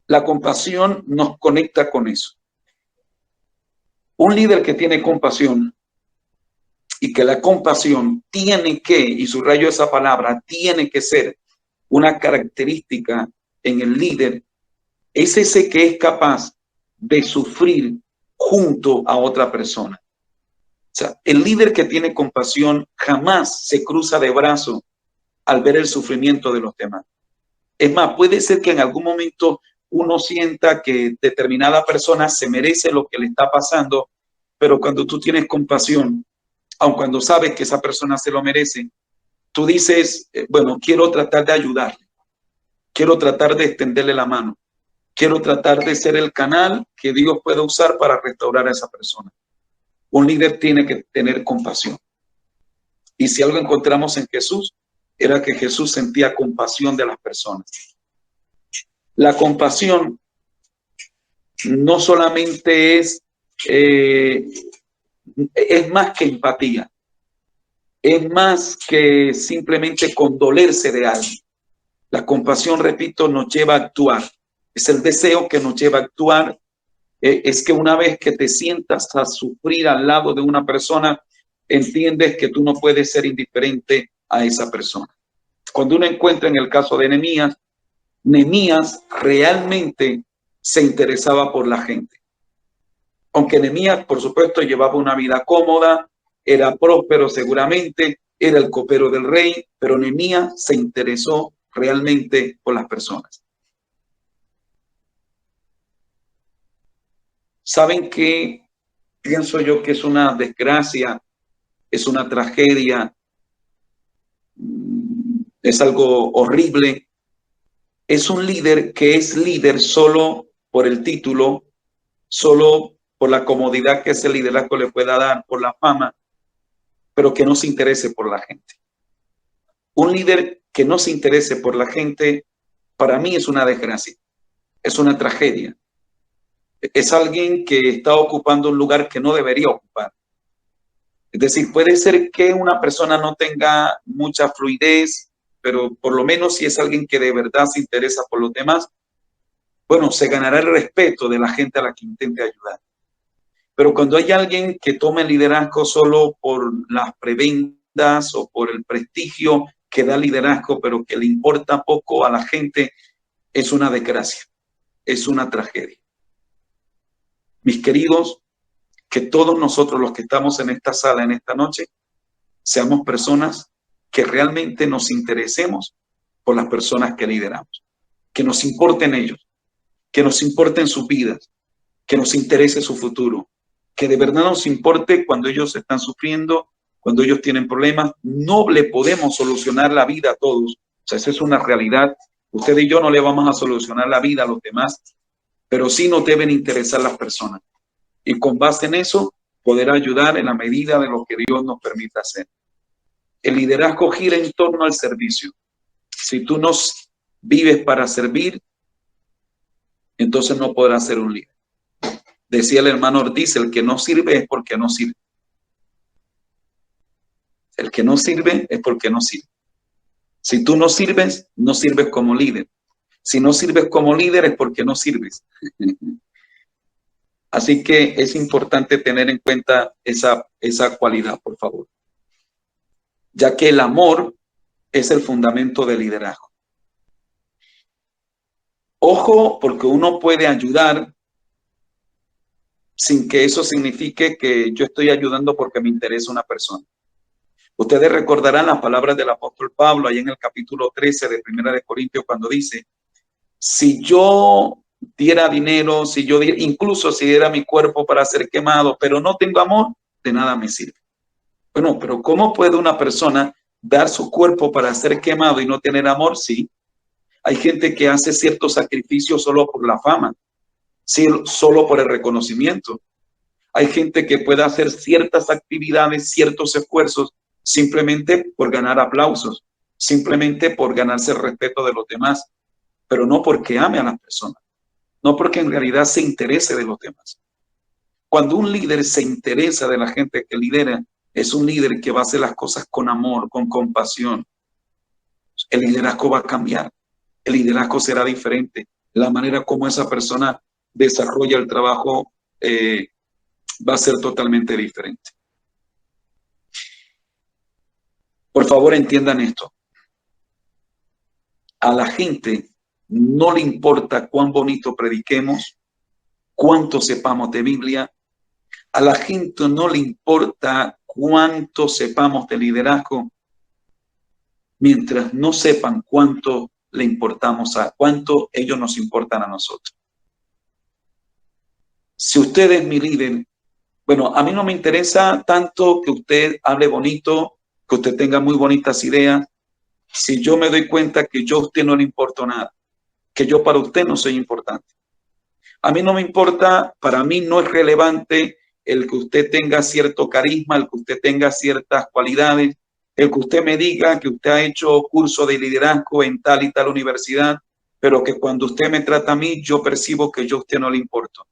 la compasión nos conecta con eso. Un líder que tiene compasión y que la compasión tiene que, y subrayo esa palabra, tiene que ser una característica en el líder, es ese que es capaz de sufrir junto a otra persona. O sea, el líder que tiene compasión jamás se cruza de brazos al ver el sufrimiento de los demás. Es más, puede ser que en algún momento uno sienta que determinada persona se merece lo que le está pasando, pero cuando tú tienes compasión, aun cuando sabes que esa persona se lo merece, tú dices, bueno, quiero tratar de ayudarle, quiero tratar de extenderle la mano, quiero tratar de ser el canal que Dios pueda usar para restaurar a esa persona. Un líder tiene que tener compasión. Y si algo encontramos en Jesús, era que Jesús sentía compasión de las personas. La compasión no solamente es más que empatía, es más que simplemente condolerse de alguien. La compasión, repito, nos lleva a actuar. Es el deseo que nos lleva a actuar. Es que una vez que te sientas a sufrir al lado de una persona, entiendes que tú no puedes ser indiferente a esa persona. Cuando uno encuentra en el caso de Nehemías, Nehemías realmente se interesaba por la gente. Aunque Nehemías, por supuesto, llevaba una vida cómoda, era próspero seguramente, era el copero del rey, pero Nehemías se interesó realmente por las personas. ¿Saben qué? Pienso yo que es una desgracia, es una tragedia, es algo horrible. Es un líder que es líder solo por el título, solo por la comodidad que ese liderazgo le pueda dar, por la fama, pero que no se interese por la gente. Un líder que no se interese por la gente, para mí es una desgracia, es una tragedia. Es alguien que está ocupando un lugar que no debería ocupar. Es decir, puede ser que una persona no tenga mucha fluidez, pero por lo menos si es alguien que de verdad se interesa por los demás, bueno, se ganará el respeto de la gente a la que intente ayudar. Pero cuando hay alguien que toma el liderazgo solo por las prebendas o por el prestigio que da liderazgo, pero que le importa poco a la gente, es una desgracia, es una tragedia. Mis queridos, que todos nosotros los que estamos en esta sala en esta noche, seamos personas que realmente nos interesemos por las personas que lideramos, que nos importen ellos, que nos importen sus vidas, que nos interese su futuro, que de verdad nos importe cuando ellos están sufriendo, cuando ellos tienen problemas. No le podemos solucionar la vida a todos, o sea, esa es una realidad. Usted y yo no le vamos a solucionar la vida a los demás, pero sí nos deben interesar las personas. Y con base en eso, poder ayudar en la medida de lo que Dios nos permita hacer. El liderazgo gira en torno al servicio. Si tú no vives para servir, entonces no podrás ser un líder. Decía el hermano Ortiz, el que no sirve es porque no sirve. El que no sirve es porque no sirve. Si tú no sirves, no sirves como líder. Si no sirves como líder es porque no sirves. Así que es importante tener en cuenta esa cualidad, por favor. Ya que el amor es el fundamento del liderazgo. Ojo, porque uno puede ayudar sin que eso signifique que yo estoy ayudando porque me interesa una persona. Ustedes recordarán las palabras del apóstol Pablo ahí en el capítulo 13 de Primera de Corintios cuando dice, si yo diera dinero, si yo diera, incluso si diera mi cuerpo para ser quemado, pero no tengo amor, de nada me sirve. Bueno, pero ¿cómo puede una persona dar su cuerpo para ser quemado y no tener amor? Sí. Hay gente que hace ciertos sacrificios solo por la fama, sí, solo por el reconocimiento. Hay gente que puede hacer ciertas actividades, ciertos esfuerzos, simplemente por ganar aplausos, simplemente por ganarse el respeto de los demás, pero no porque ame a las personas, no porque en realidad se interese de los demás. Cuando un líder se interesa de la gente que lidera, es un líder que va a hacer las cosas con amor, con compasión. El liderazgo va a cambiar, el liderazgo será diferente, la manera como esa persona desarrolla el trabajo va a ser totalmente diferente. Por favor, entiendan esto. A la gente no le importa cuán bonito prediquemos, cuánto sepamos de Biblia. A la gente no le importa cuánto sepamos de liderazgo, mientras no sepan cuánto le importamos cuánto ellos nos importan a nosotros. Si usted es mi líder, bueno, a mí no me interesa tanto que usted hable bonito, que usted tenga muy bonitas ideas, si yo me doy cuenta que yo a usted no le importo nada, que yo para usted no soy importante. A mí no me importa, para mí no es relevante el que usted tenga cierto carisma, el que usted tenga ciertas cualidades, el que usted me diga que usted ha hecho curso de liderazgo en tal y tal universidad, pero que cuando usted me trata a mí, yo percibo que yo a usted no le importo.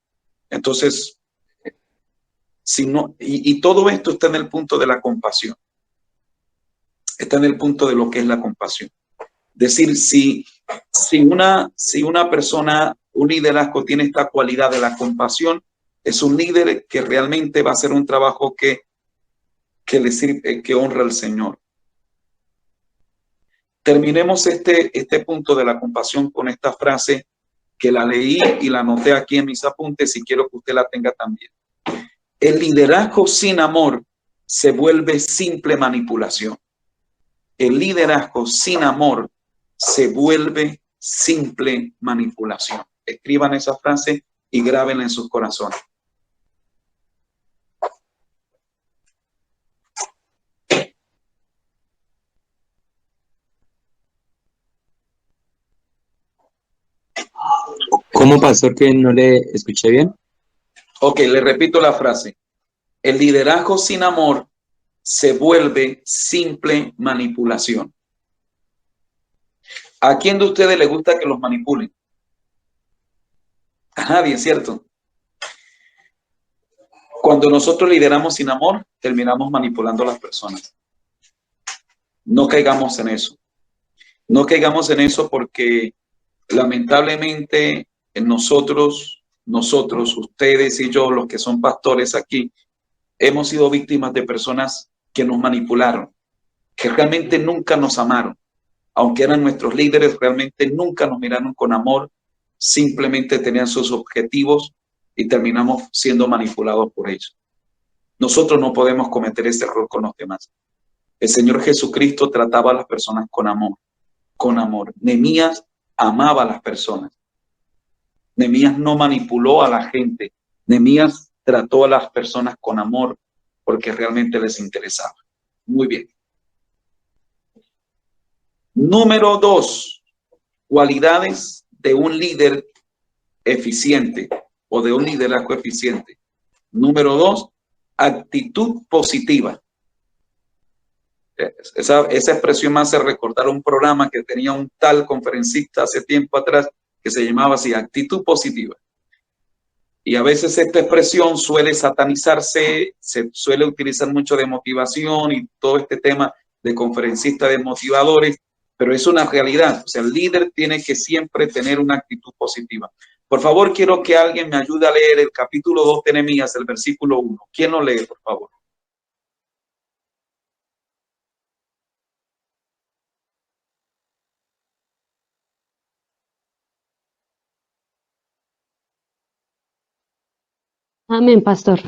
Entonces, si no, y todo esto está en el punto de la compasión. Está en el punto de lo que es la compasión. Decir, si una persona, un liderazgo tiene esta cualidad de la compasión, es un líder que realmente va a hacer un trabajo que le sirve, que honra al Señor. Terminemos este punto de la compasión con esta frase que la leí y la anoté aquí en mis apuntes y quiero que usted la tenga también. El liderazgo sin amor se vuelve simple manipulación. El liderazgo sin amor se vuelve simple manipulación. Escriban esa frase y grábenla en sus corazones. ¿Cómo, pastor, que no le escuché bien? Ok, le repito la frase. El liderazgo sin amor se vuelve simple manipulación. ¿A quién de ustedes le gusta que los manipulen? A nadie, ¿cierto? Cuando nosotros lideramos sin amor, terminamos manipulando a las personas. No caigamos en eso. No caigamos en eso porque lamentablemente nosotros, ustedes y yo, los que son pastores aquí, hemos sido víctimas de personas que nos manipularon, que realmente nunca nos amaron. Aunque eran nuestros líderes, realmente nunca nos miraron con amor, simplemente tenían sus objetivos y terminamos siendo manipulados por ellos. Nosotros no podemos cometer ese error con los demás. El Señor Jesucristo trataba a las personas con amor, con amor. Nehemías amaba a las personas. Nehemías no manipuló a la gente. Nehemías trató a las personas con amor porque realmente les interesaba. Muy bien. Número 2, cualidades de un líder eficiente o de un liderazgo eficiente. Número 2, actitud positiva. Esa expresión me hace recordar un programa que tenía un tal conferencista hace tiempo atrás que se llamaba así, actitud positiva. Y a veces esta expresión suele satanizarse, se suele utilizar mucho de motivación y todo este tema de conferencistas desmotivadores, pero es una realidad. O sea, el líder tiene que siempre tener una actitud positiva. Por favor, quiero que alguien me ayude a leer el capítulo 2 de Nehemías, el versículo 1. ¿Quién lo lee, por favor? Amén, pastor.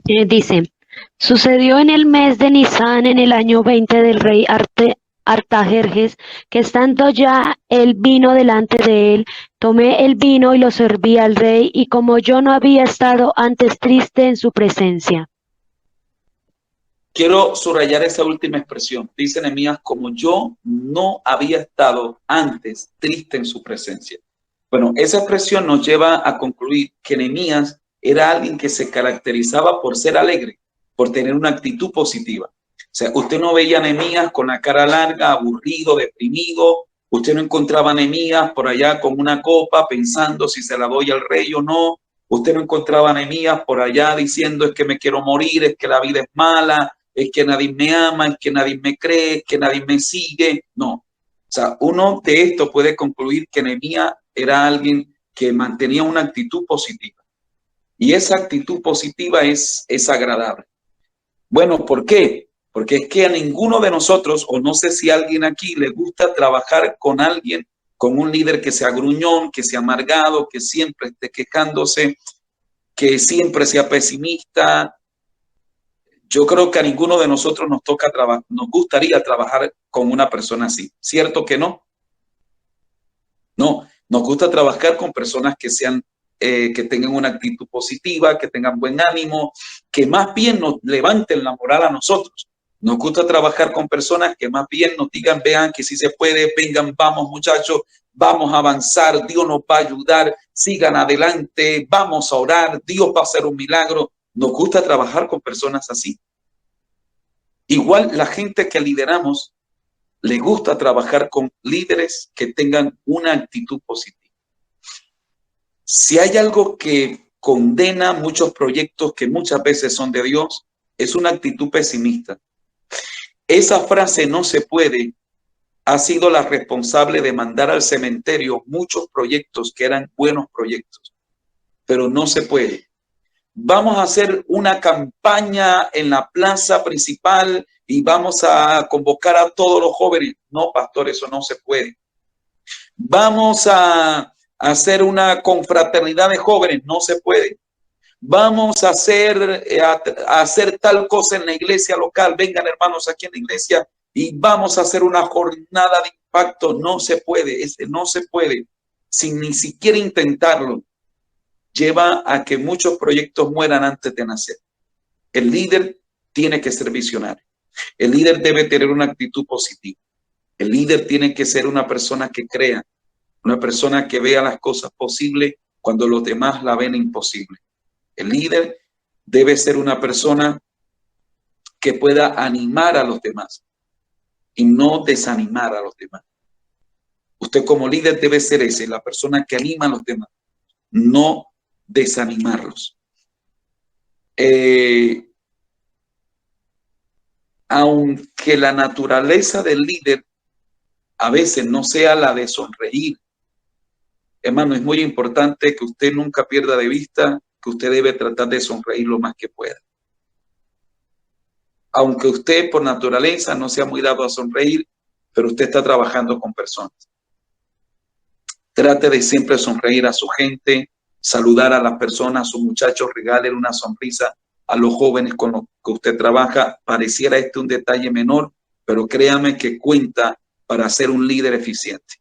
Dice, sucedió en el mes de Nisán, en el año 20 del rey Artajerjes, que estando ya el vino delante de él, tomé el vino y lo serví al rey, y como yo no había estado antes triste en su presencia. Quiero subrayar esa última expresión. Dice Nehemías, como yo no había estado antes triste en su presencia. Bueno, esa expresión nos lleva a concluir que Nehemías era alguien que se caracterizaba por ser alegre, por tener una actitud positiva. O sea, usted no veía a Nehemías con la cara larga, aburrido, deprimido. Usted no encontraba a Nehemías por allá con una copa pensando si se la doy al rey o no. Usted no encontraba a Nehemías por allá diciendo es que me quiero morir, es que la vida es mala, es que nadie me ama, es que nadie me cree, es que nadie me sigue. No. O sea, uno de esto puede concluir que Nehemías era alguien que mantenía una actitud positiva. Y esa actitud positiva es agradable. Bueno, ¿por qué? Porque es que a ninguno de nosotros, o no sé si a alguien aquí le gusta trabajar con alguien, con un líder que sea gruñón, que sea amargado, que siempre esté quejándose, que siempre sea pesimista. Yo creo que a ninguno de nosotros nos gustaría trabajar con una persona así. ¿Cierto que no? No, nos gusta trabajar con personas que sean, que tengan una actitud positiva, que tengan buen ánimo, que más bien nos levanten la moral a nosotros. Nos gusta trabajar con personas que más bien nos digan, vean que sí se puede, vengan, vamos muchachos, vamos a avanzar, Dios nos va a ayudar, sigan adelante, vamos a orar, Dios va a hacer un milagro. Nos gusta trabajar con personas así. Igual la gente que lideramos, le gusta trabajar con líderes que tengan una actitud positiva. Si hay algo que condena muchos proyectos que muchas veces son de Dios, es una actitud pesimista. Esa frase no se puede, ha sido la responsable de mandar al cementerio muchos proyectos que eran buenos proyectos, pero no se puede. Vamos a hacer una campaña en la plaza principal y vamos a convocar a todos los jóvenes. No, pastor, eso no se puede. Vamos a hacer una confraternidad de jóvenes. No se puede. Vamos a hacer tal cosa en la iglesia local. Vengan, hermanos, aquí en la iglesia y vamos a hacer una jornada de impacto. No se puede. No se puede sin ni siquiera intentarlo. Lleva a que muchos proyectos mueran antes de nacer. El líder tiene que ser visionario. El líder debe tener una actitud positiva. El líder tiene que ser una persona que crea, una persona que vea las cosas posibles cuando los demás la ven imposible. El líder debe ser una persona que pueda animar a los demás y no desanimar a los demás. Usted como líder debe ser ese, la persona que anima a los demás, no desanimarlos. Aunque la naturaleza del líder a veces no sea la de sonreír, hermano, es muy importante que usted nunca pierda de vista que usted debe tratar de sonreír lo más que pueda. Aunque usted por naturaleza no sea muy dado a sonreír, pero usted está trabajando con personas. Trate de siempre sonreír a su gente, saludar a las personas, a sus muchachos, regale una sonrisa a los jóvenes con los que usted trabaja. Pareciera un detalle menor, pero créame que cuenta para ser un líder eficiente.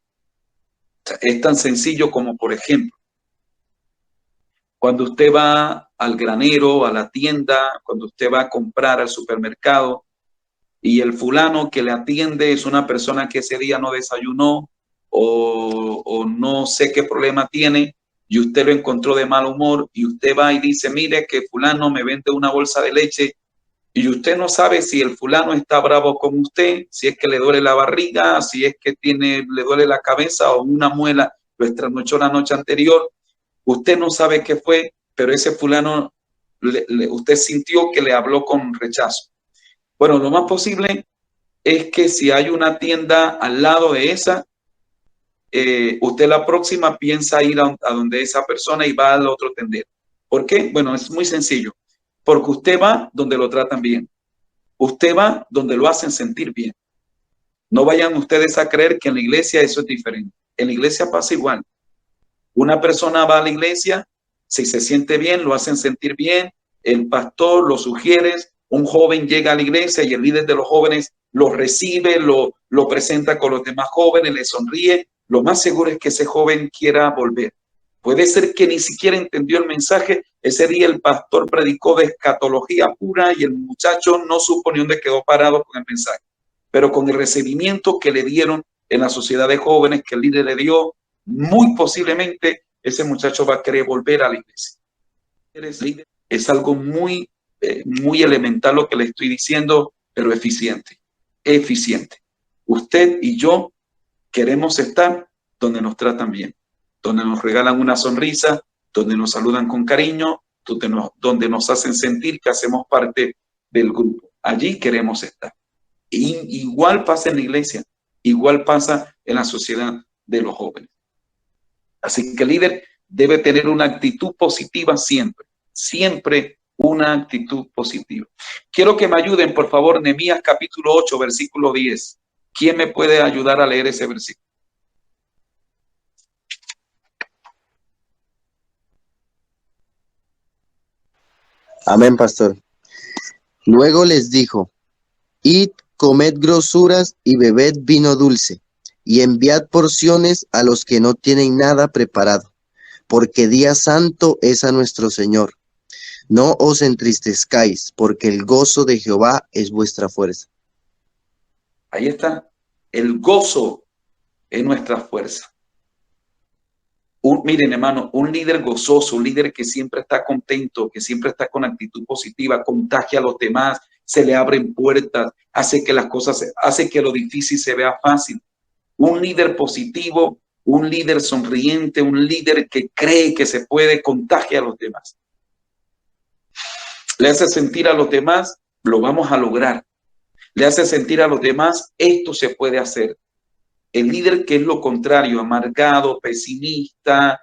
Es tan sencillo como, por ejemplo, cuando usted va al granero, a la tienda, cuando usted va a comprar al supermercado y el fulano que le atiende es una persona que ese día no desayunó o no sé qué problema tiene y usted lo encontró de mal humor y usted va y dice, mire que fulano me vende una bolsa de leche y usted no sabe si el fulano está bravo con usted, si es que le duele la barriga, si es que le duele la cabeza o una muela lo trasnochó la noche anterior. Usted no sabe qué fue, pero ese fulano, usted sintió que le habló con rechazo. Bueno, lo más posible es que si hay una tienda al lado de esa, usted la próxima piensa ir a donde esa persona y va al otro tendero. ¿Por qué? Bueno, es muy sencillo. Porque usted va donde lo tratan bien. Usted va donde lo hacen sentir bien. No vayan ustedes a creer que en la iglesia eso es diferente. En la iglesia pasa igual. Una persona va a la iglesia, si se siente bien, lo hacen sentir bien, el pastor lo sugiere, un joven llega a la iglesia y el líder de los jóvenes lo recibe, lo presenta con los demás jóvenes, le sonríe. Lo más seguro es que ese joven quiera volver. Puede ser que ni siquiera entendió el mensaje. Ese día el pastor predicó de escatología pura y el muchacho no supo ni dónde quedó parado con el mensaje. Pero con el recibimiento que le dieron en la sociedad de jóvenes que el líder le dio, muy posiblemente ese muchacho va a querer volver a la iglesia. Es algo muy elemental lo que le estoy diciendo, pero eficiente. Eficiente. Usted y yo queremos estar donde nos tratan bien, donde nos regalan una sonrisa, donde nos saludan con cariño, donde nos hacen sentir que hacemos parte del grupo. Allí queremos estar. Y igual pasa en la iglesia, igual pasa en la sociedad de los jóvenes. Así que el líder debe tener una actitud positiva siempre, siempre una actitud positiva. Quiero que me ayuden, por favor, Nehemías capítulo 8, versículo 10. ¿Quién me puede ayudar a leer ese versículo? Amén, pastor. Luego les dijo: Id, comed grosuras y bebed vino dulce, y enviad porciones a los que no tienen nada preparado, porque día santo es a nuestro Señor. No os entristezcáis, porque el gozo de Jehová es vuestra fuerza. Ahí está. El gozo es nuestra fuerza. Miren, hermano, un líder gozoso, un líder que siempre está contento, que siempre está con actitud positiva, contagia a los demás, se le abren puertas, hace que las cosas, hace que lo difícil se vea fácil. Un líder positivo, un líder sonriente, un líder que cree que se puede, contagia a los demás. Le hace sentir a los demás, lo vamos a lograr. Le hace sentir a los demás, esto se puede hacer. El líder que es lo contrario, amargado, pesimista,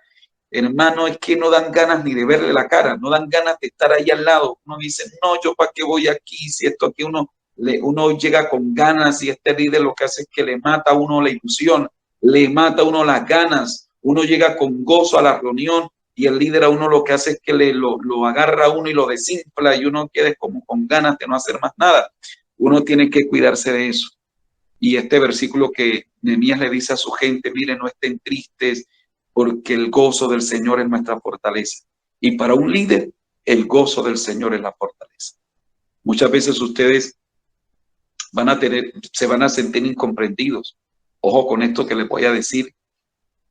hermano, es que no dan ganas ni de verle la cara, no dan ganas de estar ahí al lado. Uno dice, no, yo para qué voy aquí, si esto aquí uno llega con ganas y este líder lo que hace es que le mata a uno la ilusión, le mata a uno las ganas, uno llega con gozo a la reunión y el líder a uno lo que hace es que lo agarra a uno y lo desinfla y uno queda como con ganas de no hacer más nada. Uno tiene que cuidarse de eso. Y este versículo que Nehemías le dice a su gente, miren, no estén tristes porque el gozo del Señor es nuestra fortaleza. Y para un líder, el gozo del Señor es la fortaleza. Muchas veces ustedes se van a sentir incomprendidos. Ojo con esto que les voy a decir.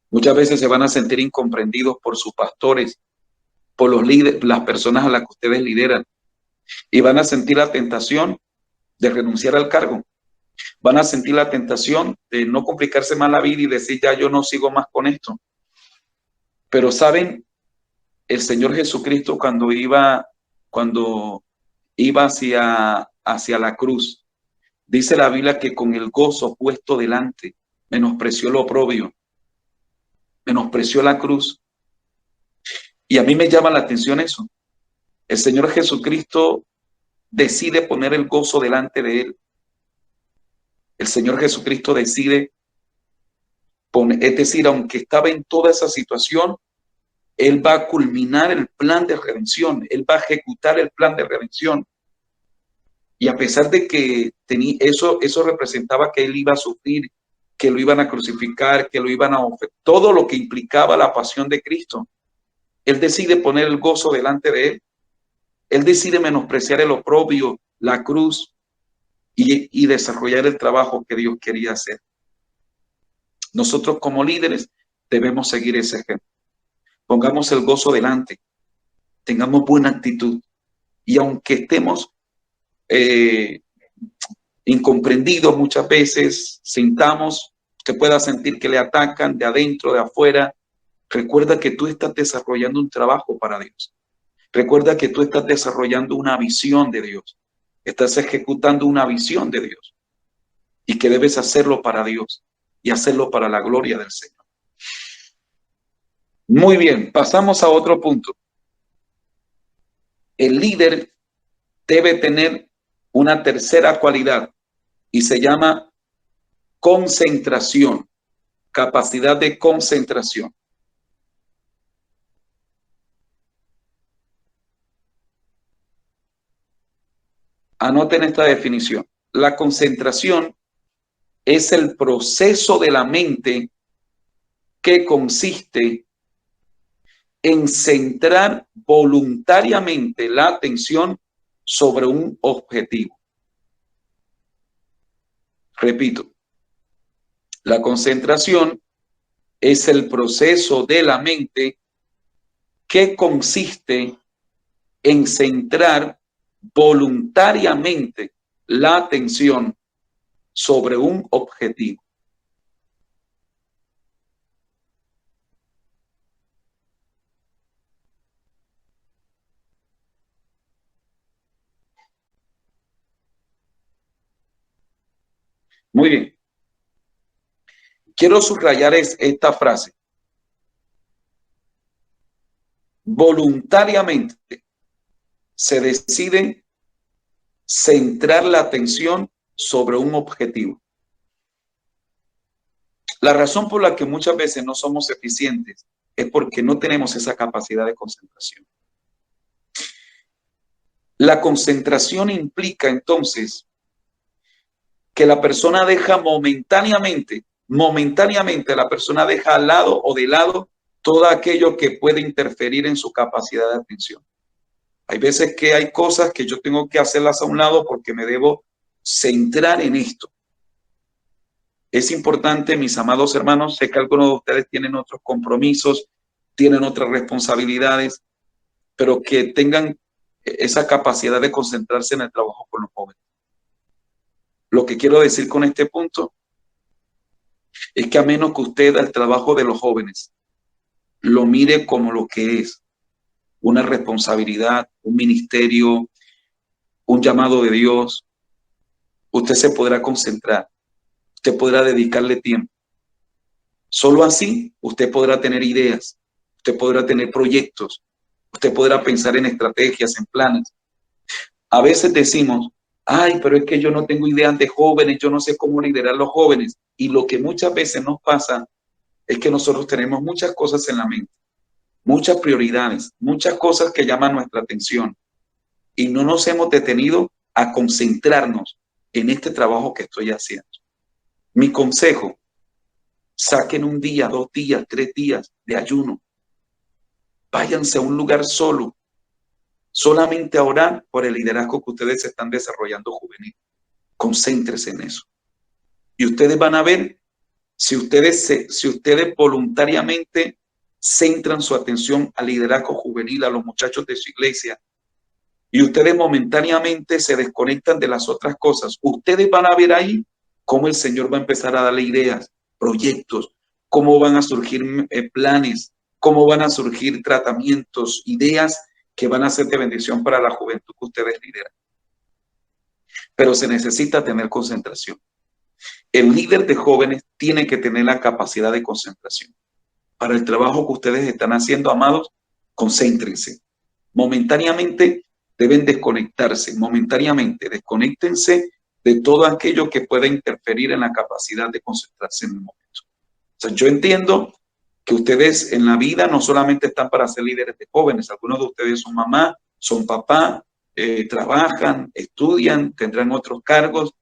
Muchas veces se van a sentir incomprendidos por sus pastores, por los líderes, las personas a las que ustedes lideran. Y van a sentir la tentación de renunciar al cargo. Van a sentir la tentación de no complicarse más la vida y decir, ya yo no sigo más con esto. Pero saben, el Señor Jesucristo cuando iba hacia la cruz, dice la Biblia que con el gozo puesto delante, menospreció lo oprobio, menospreció la cruz. Y a mí me llama la atención eso. El Señor Jesucristo decide poner el gozo delante de él. El Señor Jesucristo decide poner, es decir, aunque estaba en toda esa situación, Él va a culminar el plan de redención, Él va a ejecutar el plan de redención. Y a pesar de que eso representaba que Él iba a sufrir, que lo iban a crucificar, que lo iban a ofender, todo lo que implicaba la pasión de Cristo, Él decide poner el gozo delante de Él. Él decide menospreciar el oprobio, la cruz, y desarrollar el trabajo que Dios quería hacer. Nosotros como líderes debemos seguir ese ejemplo. Pongamos el gozo delante, tengamos buena actitud y aunque estemos incomprendidos muchas veces, sintamos que pueda sentir que le atacan de adentro, de afuera, recuerda que tú estás desarrollando un trabajo para Dios. Recuerda que tú estás desarrollando una visión de Dios. Estás ejecutando una visión de Dios y que debes hacerlo para Dios y hacerlo para la gloria del Señor. Muy bien, pasamos a otro punto. El líder debe tener una tercera cualidad y se llama concentración, capacidad de concentración. Anoten esta definición. La concentración es el proceso de la mente que consiste en centrar voluntariamente la atención sobre un objetivo. Repito, la concentración es el proceso de la mente que consiste en centrar voluntariamente la atención sobre un objetivo. Muy bien. Quiero subrayar esta frase. Voluntariamente se decide centrar la atención sobre un objetivo. La razón por la que muchas veces no somos eficientes es porque no tenemos esa capacidad de concentración. La concentración implica entonces que la persona deja momentáneamente la persona deja al lado o de lado todo aquello que puede interferir en su capacidad de atención. Hay veces que hay cosas que yo tengo que hacerlas a un lado porque me debo centrar en esto. Es importante, mis amados hermanos, sé que algunos de ustedes tienen otros compromisos, tienen otras responsabilidades, pero que tengan esa capacidad de concentrarse en el trabajo con los jóvenes. Lo que quiero decir con este punto es que a menos que usted el trabajo de los jóvenes lo mire como lo que es, una responsabilidad, un ministerio, un llamado de Dios, usted se podrá concentrar, usted podrá dedicarle tiempo. Solo así usted podrá tener ideas, usted podrá tener proyectos, usted podrá pensar en estrategias, en planes. A veces decimos, ay, pero es que yo no tengo ideas de jóvenes, yo no sé cómo liderar a los jóvenes. Y lo que muchas veces nos pasa es que nosotros tenemos muchas cosas en la mente, muchas prioridades, muchas cosas que llaman nuestra atención. Y no nos hemos detenido a concentrarnos en este trabajo que estoy haciendo. Mi consejo, saquen un día, 2 días, 3 días de ayuno. Váyanse a un lugar solo, solamente a orar por el liderazgo que ustedes están desarrollando juvenil. Concéntrese en eso. Y ustedes van a ver si ustedes voluntariamente centran su atención al liderazgo juvenil, a los muchachos de su iglesia, y ustedes momentáneamente se desconectan de las otras cosas. Ustedes van a ver ahí cómo el Señor va a empezar a darle ideas, proyectos, cómo van a surgir planes, cómo van a surgir tratamientos, ideas que van a ser de bendición para la juventud que ustedes lideran. Pero se necesita tener concentración. El líder de jóvenes tiene que tener la capacidad de concentración. Para el trabajo que ustedes están haciendo, amados, concéntrense. Momentáneamente deben desconectarse, momentáneamente desconéctense de todo aquello que pueda interferir en la capacidad de concentrarse en el momento. O sea, yo entiendo que ustedes en la vida no solamente están para ser líderes de jóvenes, algunos de ustedes son mamá, son papá, trabajan, estudian, tendrán otros cargos,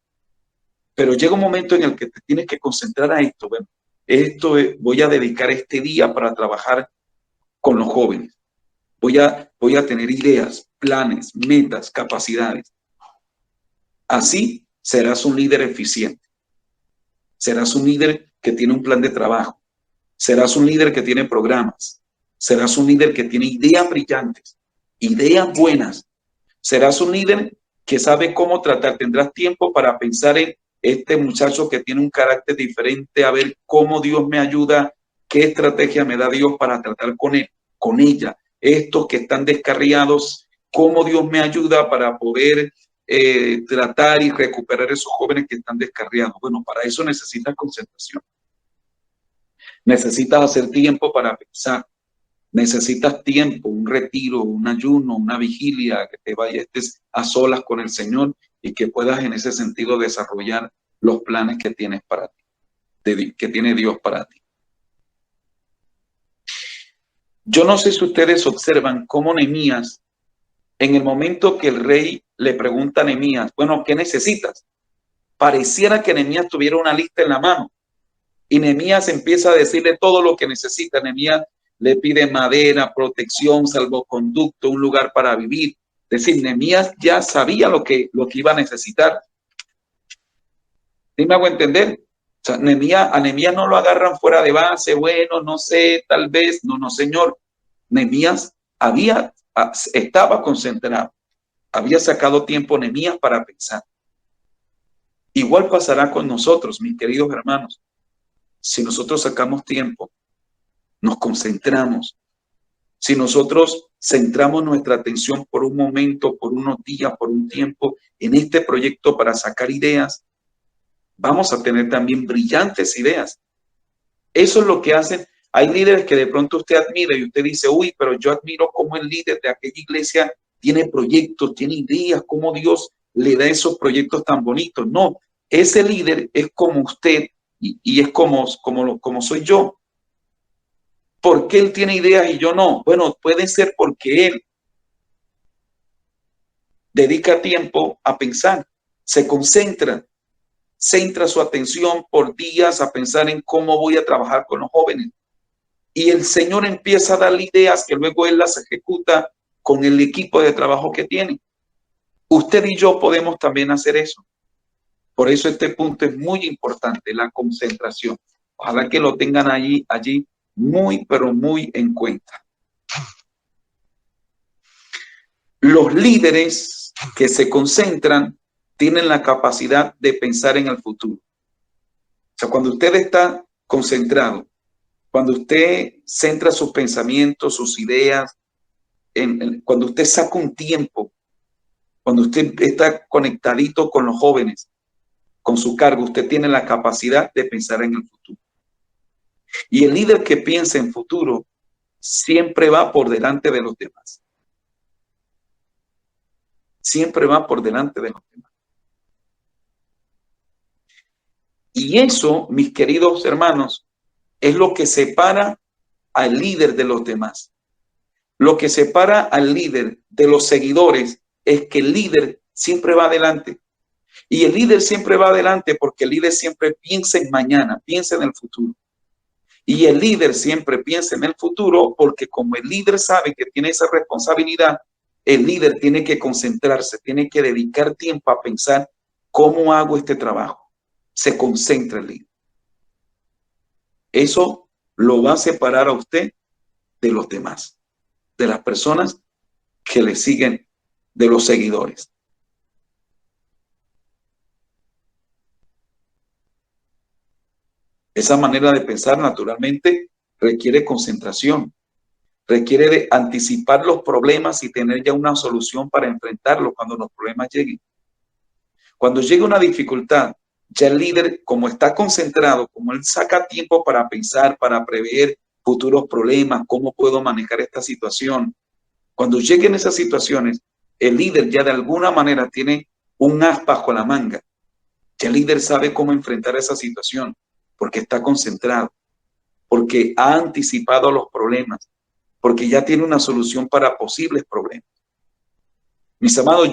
pero llega un momento en el que te tienes que concentrar a esto. Bueno, voy a dedicar este día para trabajar con los jóvenes. Voy a tener ideas, planes, metas, capacidades. Así serás un líder eficiente. Serás un líder que tiene un plan de trabajo. Serás un líder que tiene programas. Serás un líder que tiene ideas brillantes, ideas buenas. Serás un líder que sabe cómo tratar. Tendrás tiempo para pensar en este muchacho que tiene un carácter diferente, a ver cómo Dios me ayuda, qué estrategia me da Dios para tratar con él, con ella. Estos que están descarriados, cómo Dios me ayuda para poder tratar y recuperar esos jóvenes que están descarriados. Bueno, para eso necesitas concentración. Necesitas hacer tiempo para pensar. Necesitas tiempo, un retiro, un ayuno, una vigilia, que te vayas a solas con el Señor y que puedas en ese sentido desarrollar los planes que tienes para ti, que tiene Dios para ti. Yo no sé si ustedes observan cómo Nehemías, en el momento que el rey le pregunta a Nehemías, bueno, ¿qué necesitas? Pareciera que Nehemías tuviera una lista en la mano y Nehemías empieza a decirle todo lo que necesita. Nehemías le pide madera, protección, salvoconducto, un lugar para vivir. Es decir, Nehemías ya sabía lo que iba a necesitar. ¿Sí me hago entender? O sea, a Nehemías no lo agarran fuera de base, bueno, no sé, tal vez, no, señor. Nehemías estaba concentrado, había sacado tiempo Nehemías para pensar. Igual pasará con nosotros, mis queridos hermanos. Si nosotros sacamos tiempo, nos concentramos, si nosotros centramos nuestra atención por un momento, por unos días, por un tiempo, en este proyecto para sacar ideas, vamos a tener también brillantes ideas. Eso es lo que hacen. Hay líderes que de pronto usted admira y usted dice, uy, pero yo admiro cómo el líder de aquella iglesia tiene proyectos, tiene ideas, cómo Dios le da esos proyectos tan bonitos. No, ese líder es como usted y es como soy yo. ¿Por qué él tiene ideas y yo no? Bueno, puede ser porque él dedica tiempo a pensar, se concentra, centra su atención por días a pensar en cómo voy a trabajar con los jóvenes. Y el Señor empieza a darle ideas que luego Él las ejecuta con el equipo de trabajo que tiene. Usted y yo podemos también hacer eso. Por eso este punto es muy importante, la concentración. Ojalá que lo tengan allí muy, pero muy en cuenta. Los líderes que se concentran tienen la capacidad de pensar en el futuro. O sea, cuando usted está concentrado, cuando usted centra sus pensamientos, sus ideas, cuando usted saca un tiempo, cuando usted está conectadito con los jóvenes, con su cargo, usted tiene la capacidad de pensar en el futuro. Y el líder que piensa en futuro siempre va por delante de los demás. Siempre va por delante de los demás. Y eso, mis queridos hermanos, es lo que separa al líder de los demás. Lo que separa al líder de los seguidores es que el líder siempre va adelante. Y el líder siempre va adelante porque el líder siempre piensa en mañana, piensa en el futuro. Y el líder siempre piensa en el futuro porque como el líder sabe que tiene esa responsabilidad, el líder tiene que concentrarse, tiene que dedicar tiempo a pensar cómo hago este trabajo. Se concentra el líder. Eso lo va a separar a usted de los demás, de las personas que le siguen, de los seguidores. Esa manera de pensar naturalmente requiere concentración, requiere de anticipar los problemas y tener ya una solución para enfrentarlos cuando los problemas lleguen. Cuando llega una dificultad, ya el líder, como está concentrado, como él saca tiempo para pensar, para prever futuros problemas, cómo puedo manejar esta situación. Cuando lleguen esas situaciones, el líder ya de alguna manera tiene un as bajo la manga. Ya el líder sabe cómo enfrentar esa situación porque está concentrado, porque ha anticipado los problemas, porque ya tiene una solución para posibles problemas. Mis amados,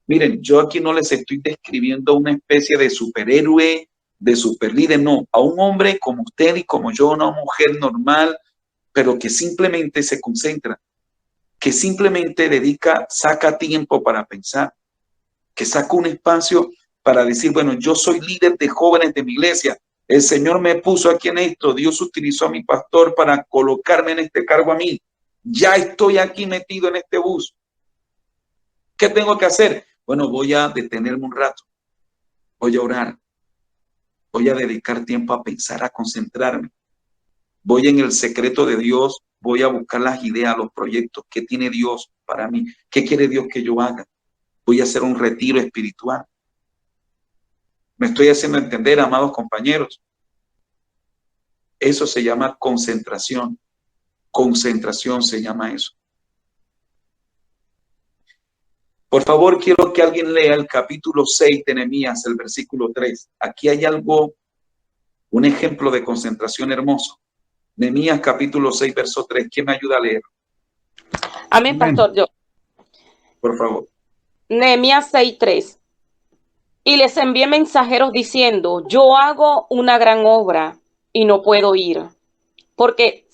miren, yo aquí no les estoy describiendo una especie de superhéroe, de superlíder, no, a un hombre como usted y como yo, una mujer normal, pero que simplemente se concentra, que simplemente saca tiempo para pensar, que saca un espacio para decir, bueno, yo soy líder de jóvenes de mi iglesia, el Señor me puso aquí en esto, Dios utilizó a mi pastor para colocarme en este cargo a mí, ya estoy aquí metido en este bus. ¿Qué tengo que hacer? Bueno, voy a detenerme un rato, voy a orar, voy a dedicar tiempo a pensar, a concentrarme. Voy en el secreto de Dios, voy a buscar las ideas, los proyectos, ¿qué tiene Dios para mí? ¿Qué quiere Dios que yo haga? Voy a hacer un retiro espiritual. ¿Me estoy haciendo entender, amados compañeros? Eso se llama concentración. Concentración se llama eso. Por favor, quiero que alguien lea el capítulo 6 de Nehemías, el versículo 3. Aquí hay un ejemplo de concentración hermoso. Nehemías capítulo 6, verso 3. ¿Quién me ayuda a leer? Amén, pastor. Yo. Por favor. Nehemías 6:3. Y les envié mensajeros diciendo, yo hago una gran obra y no puedo ir, porque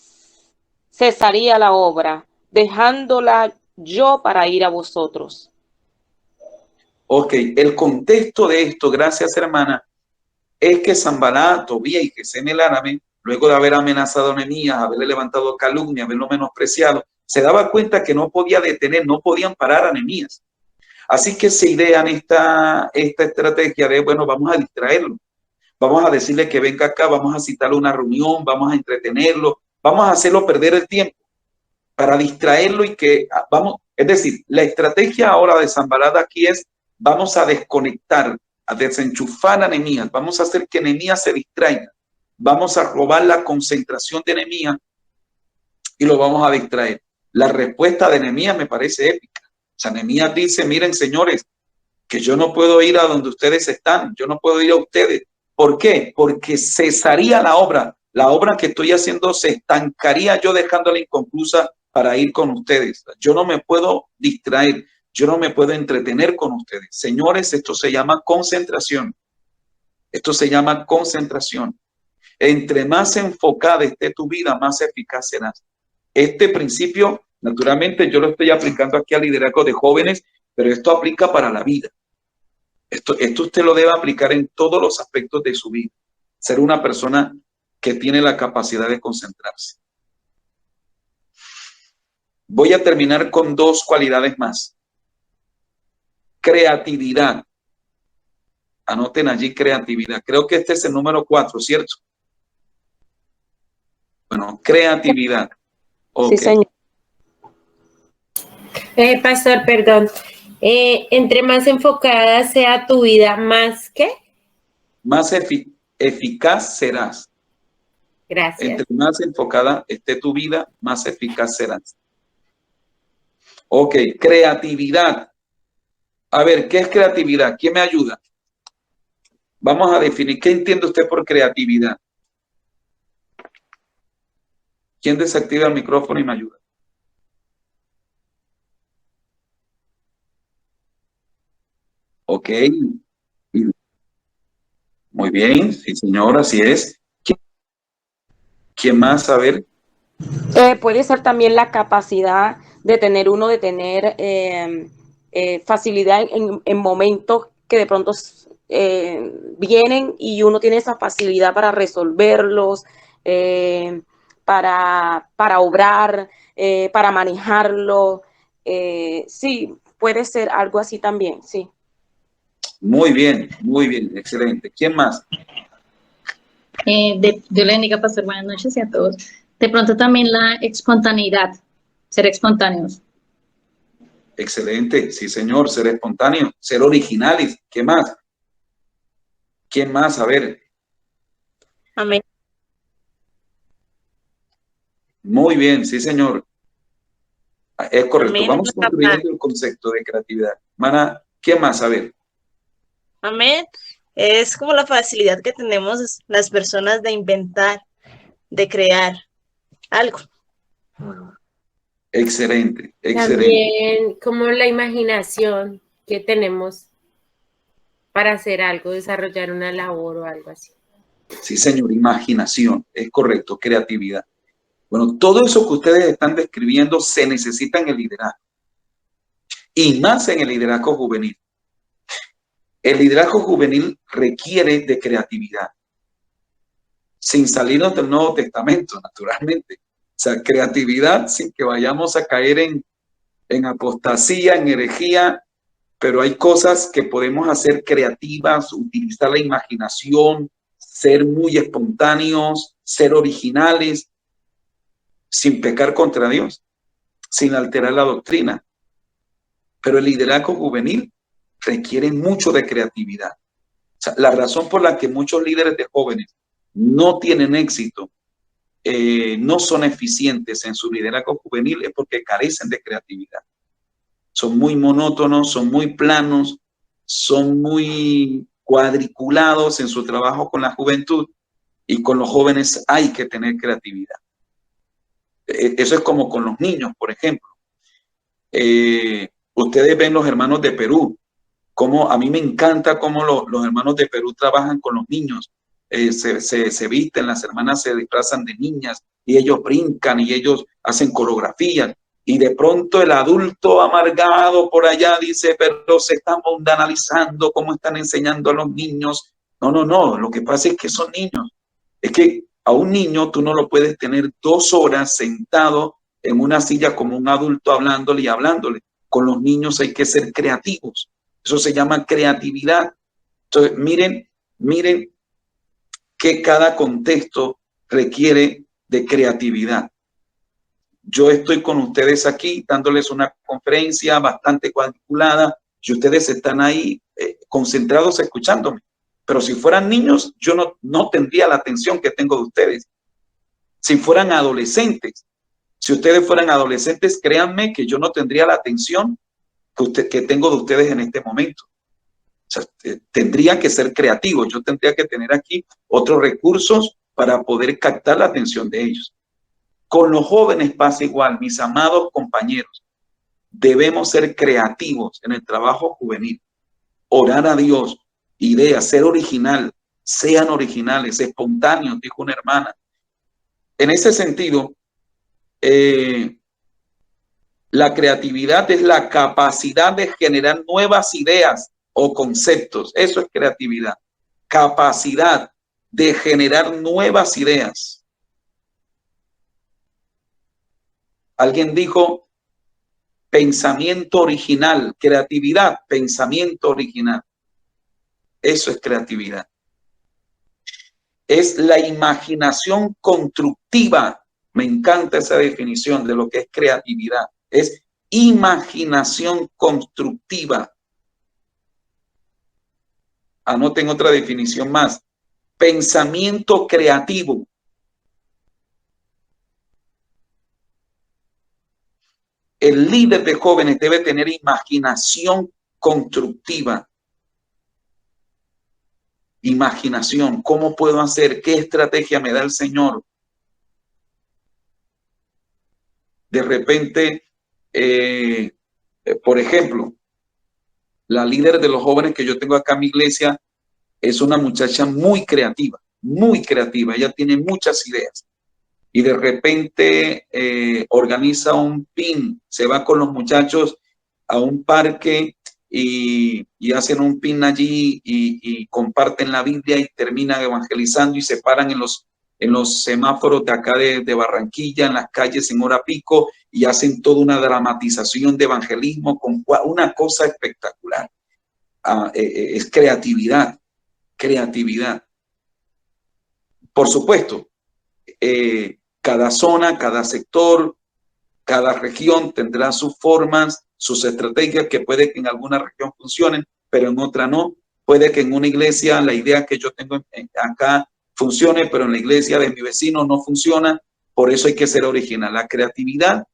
cesaría la obra, dejándola yo para ir a vosotros. Ok, el contexto de esto, gracias hermana, es que Sanballat, Tobías y Gesem el árabe, luego de haber amenazado a Nehemías, haberle levantado calumnia, haberlo menospreciado, se daba cuenta que no podía detener, no podían parar a Nehemías. Así que se idean esta estrategia de, bueno, vamos a distraerlo, vamos a decirle que venga acá, vamos a citarle una reunión, vamos a entretenerlo, vamos a hacerlo perder el tiempo para distraerlo y es decir, la estrategia ahora de Sanballat aquí es, vamos a desconectar, a desenchufar a Nehemías, vamos a hacer que Nehemías se distraiga, vamos a robar la concentración de Nehemías y lo vamos a distraer. La respuesta de Nehemías me parece épica. O sea, Nehemías dice, miren, señores, que yo no puedo ir a donde ustedes están, yo no puedo ir a ustedes. ¿Por qué? Porque cesaría la obra que estoy haciendo se estancaría yo dejándola inconclusa para ir con ustedes. Yo no me puedo distraer, Yo no me puedo entretener con ustedes. Señores, esto se llama concentración. Esto se llama concentración. Entre más enfocada esté tu vida, más eficaz serás. Este principio, naturalmente, yo lo estoy aplicando aquí al liderazgo de jóvenes, pero esto aplica para la vida. Esto usted lo debe aplicar en todos los aspectos de su vida. Ser una persona que tiene la capacidad de concentrarse. Voy a terminar con dos cualidades más. Creatividad. Anoten allí creatividad. Creo que este es el número 4, ¿cierto? Bueno, creatividad. Okay. Sí, señor. Pastor, perdón. Entre más enfocada sea tu vida, ¿más qué? Más eficaz serás. Gracias. Entre más enfocada esté tu vida, más eficaz serás. Ok, creatividad. A ver, ¿qué es creatividad? ¿Quién me ayuda? Vamos a definir, ¿qué entiende usted por creatividad? ¿Quién desactiva el micrófono y me ayuda? Ok. Muy bien, sí señor, así es. ¿Quién más? A ver. Puede ser también la capacidad de tener facilidad en momentos que de pronto vienen y uno tiene esa facilidad para resolverlos, para obrar, para manejarlo. Sí, puede ser algo así también, sí. Muy bien, excelente. ¿Quién más? Dios le bendiga, pastor. Buenas noches y a todos. De pronto también la espontaneidad, ser espontáneos. Excelente, sí señor, ser espontáneo, ser originales. ¿Qué más? ¿Quién más? A ver. Amén. Muy bien, sí señor. Es correcto. Amén. Vamos construyendo el concepto de creatividad. Mana, ¿qué más? A ver. Amén. Es como la facilidad que tenemos las personas de inventar, de crear algo. Excelente, excelente. También como la imaginación que tenemos para hacer algo, desarrollar una labor o algo así. Sí, señor, imaginación, es correcto, creatividad. Bueno, todo eso que ustedes están describiendo se necesita en el liderazgo. Y más en el liderazgo juvenil. El liderazgo juvenil requiere de creatividad. Sin salirnos del Nuevo Testamento, naturalmente. O sea, creatividad sin que vayamos a caer en apostasía, en herejía, pero hay cosas que podemos hacer creativas, utilizar la imaginación, ser muy espontáneos, ser originales, sin pecar contra Dios, sin alterar la doctrina. Pero el liderazgo juvenil requiere mucho de creatividad. O sea, la razón por la que muchos líderes de jóvenes no tienen éxito, no son eficientes en su liderazgo juvenil, es porque carecen de creatividad. Son muy monótonos, son muy planos, son muy cuadriculados en su trabajo con la juventud, y con los jóvenes hay que tener creatividad. Eso es como con los niños, por ejemplo. Ustedes ven los hermanos de Perú, como a mí me encanta cómo los hermanos de Perú trabajan con los niños. Se visten, las hermanas se disfrazan de niñas y ellos brincan y ellos hacen coreografías. Y de pronto el adulto amargado por allá dice, pero se están mundanalizando, cómo están enseñando a los niños. No, lo que pasa es que son niños. Es que a un niño tú no lo puedes tener 2 horas sentado en una silla como un adulto hablándole y hablándole. Con los niños hay que ser creativos. Eso se llama creatividad. Entonces, miren que cada contexto requiere de creatividad. Yo estoy con ustedes aquí dándoles una conferencia bastante cuadriculada y ustedes están ahí concentrados escuchándome. Pero si fueran niños, yo no tendría la atención que tengo de ustedes. Si fueran adolescentes, si ustedes fueran adolescentes, créanme que yo no tendría la atención que tengo de ustedes en este momento. O sea, tendría que ser creativo. Yo tendría que tener aquí otros recursos para poder captar la atención de ellos. Con los jóvenes pasa igual, mis amados compañeros. Debemos ser creativos en el trabajo juvenil, orar a Dios, ideas, ser original, sean originales, espontáneos, dijo una hermana. En ese sentido, la creatividad es la capacidad de generar nuevas ideas o conceptos. Eso es creatividad. Capacidad de generar nuevas ideas. Alguien dijo pensamiento original, creatividad, pensamiento original. Eso es creatividad. Es la imaginación constructiva. Me encanta esa definición de lo que es creatividad. Es imaginación constructiva. Anoten otra definición más. Pensamiento creativo. El líder de jóvenes debe tener imaginación constructiva. Imaginación. ¿Cómo puedo hacer? ¿Qué estrategia me da el Señor? De repente, por ejemplo, la líder de los jóvenes que yo tengo acá en mi iglesia es una muchacha muy creativa, muy creativa. Ella tiene muchas ideas. Y de repente organiza un pin, se va con los muchachos a un parque y hacen un pin allí y comparten la Biblia y terminan evangelizando y se paran en los semáforos de acá de Barranquilla, en las calles en hora pico y hacen toda una dramatización de evangelismo con una cosa espectacular. Es creatividad, creatividad. Por supuesto, cada zona, cada sector, cada región tendrá sus formas, sus estrategias que puede que en alguna región funcionen, pero en otra no. Puede que en una iglesia la idea que yo tengo acá funcione, pero en la iglesia de mi vecino no funciona. Por eso hay que ser original. La creatividad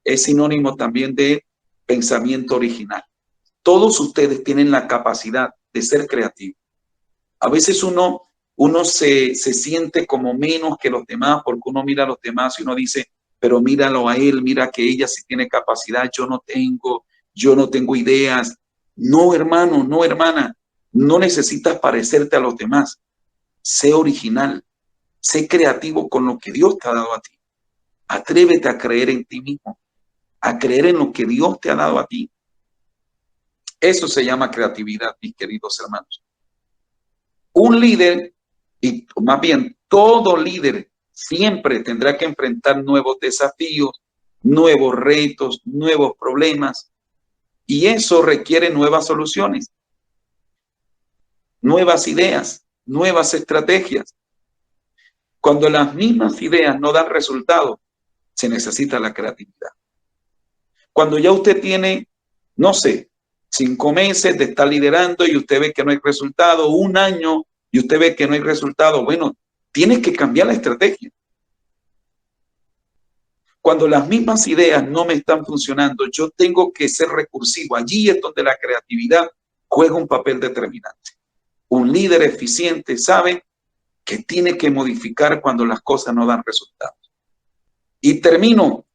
es sinónimo también de pensamiento original. Todos ustedes tienen la capacidad de ser creativos. A veces uno se siente como menos que los demás porque uno mira a los demás y uno dice, pero míralo a él, mira que ella sí tiene capacidad, yo no tengo ideas. No, hermano, no, hermana, no necesitas parecerte a los demás. Sé original, sé creativo con lo que Dios te ha dado a ti. Atrévete a creer en ti mismo, a creer en lo que Dios te ha dado a ti. Eso se llama creatividad, mis queridos hermanos. Un líder, y más bien todo líder, siempre tendrá que enfrentar nuevos desafíos, nuevos retos, nuevos problemas. Y eso requiere nuevas soluciones, nuevas ideas, nuevas estrategias. Cuando las mismas ideas no dan resultado, se necesita la creatividad. Cuando ya usted tiene, no sé, 5 meses de estar liderando y usted ve que no hay resultado, 1 año y usted ve que no hay resultado, bueno, tienes que cambiar la estrategia. Cuando las mismas ideas no me están funcionando, yo tengo que ser recursivo. Allí es donde la creatividad juega un papel determinante. Un líder eficiente sabe que tiene que modificar cuando las cosas no dan resultados. Y termino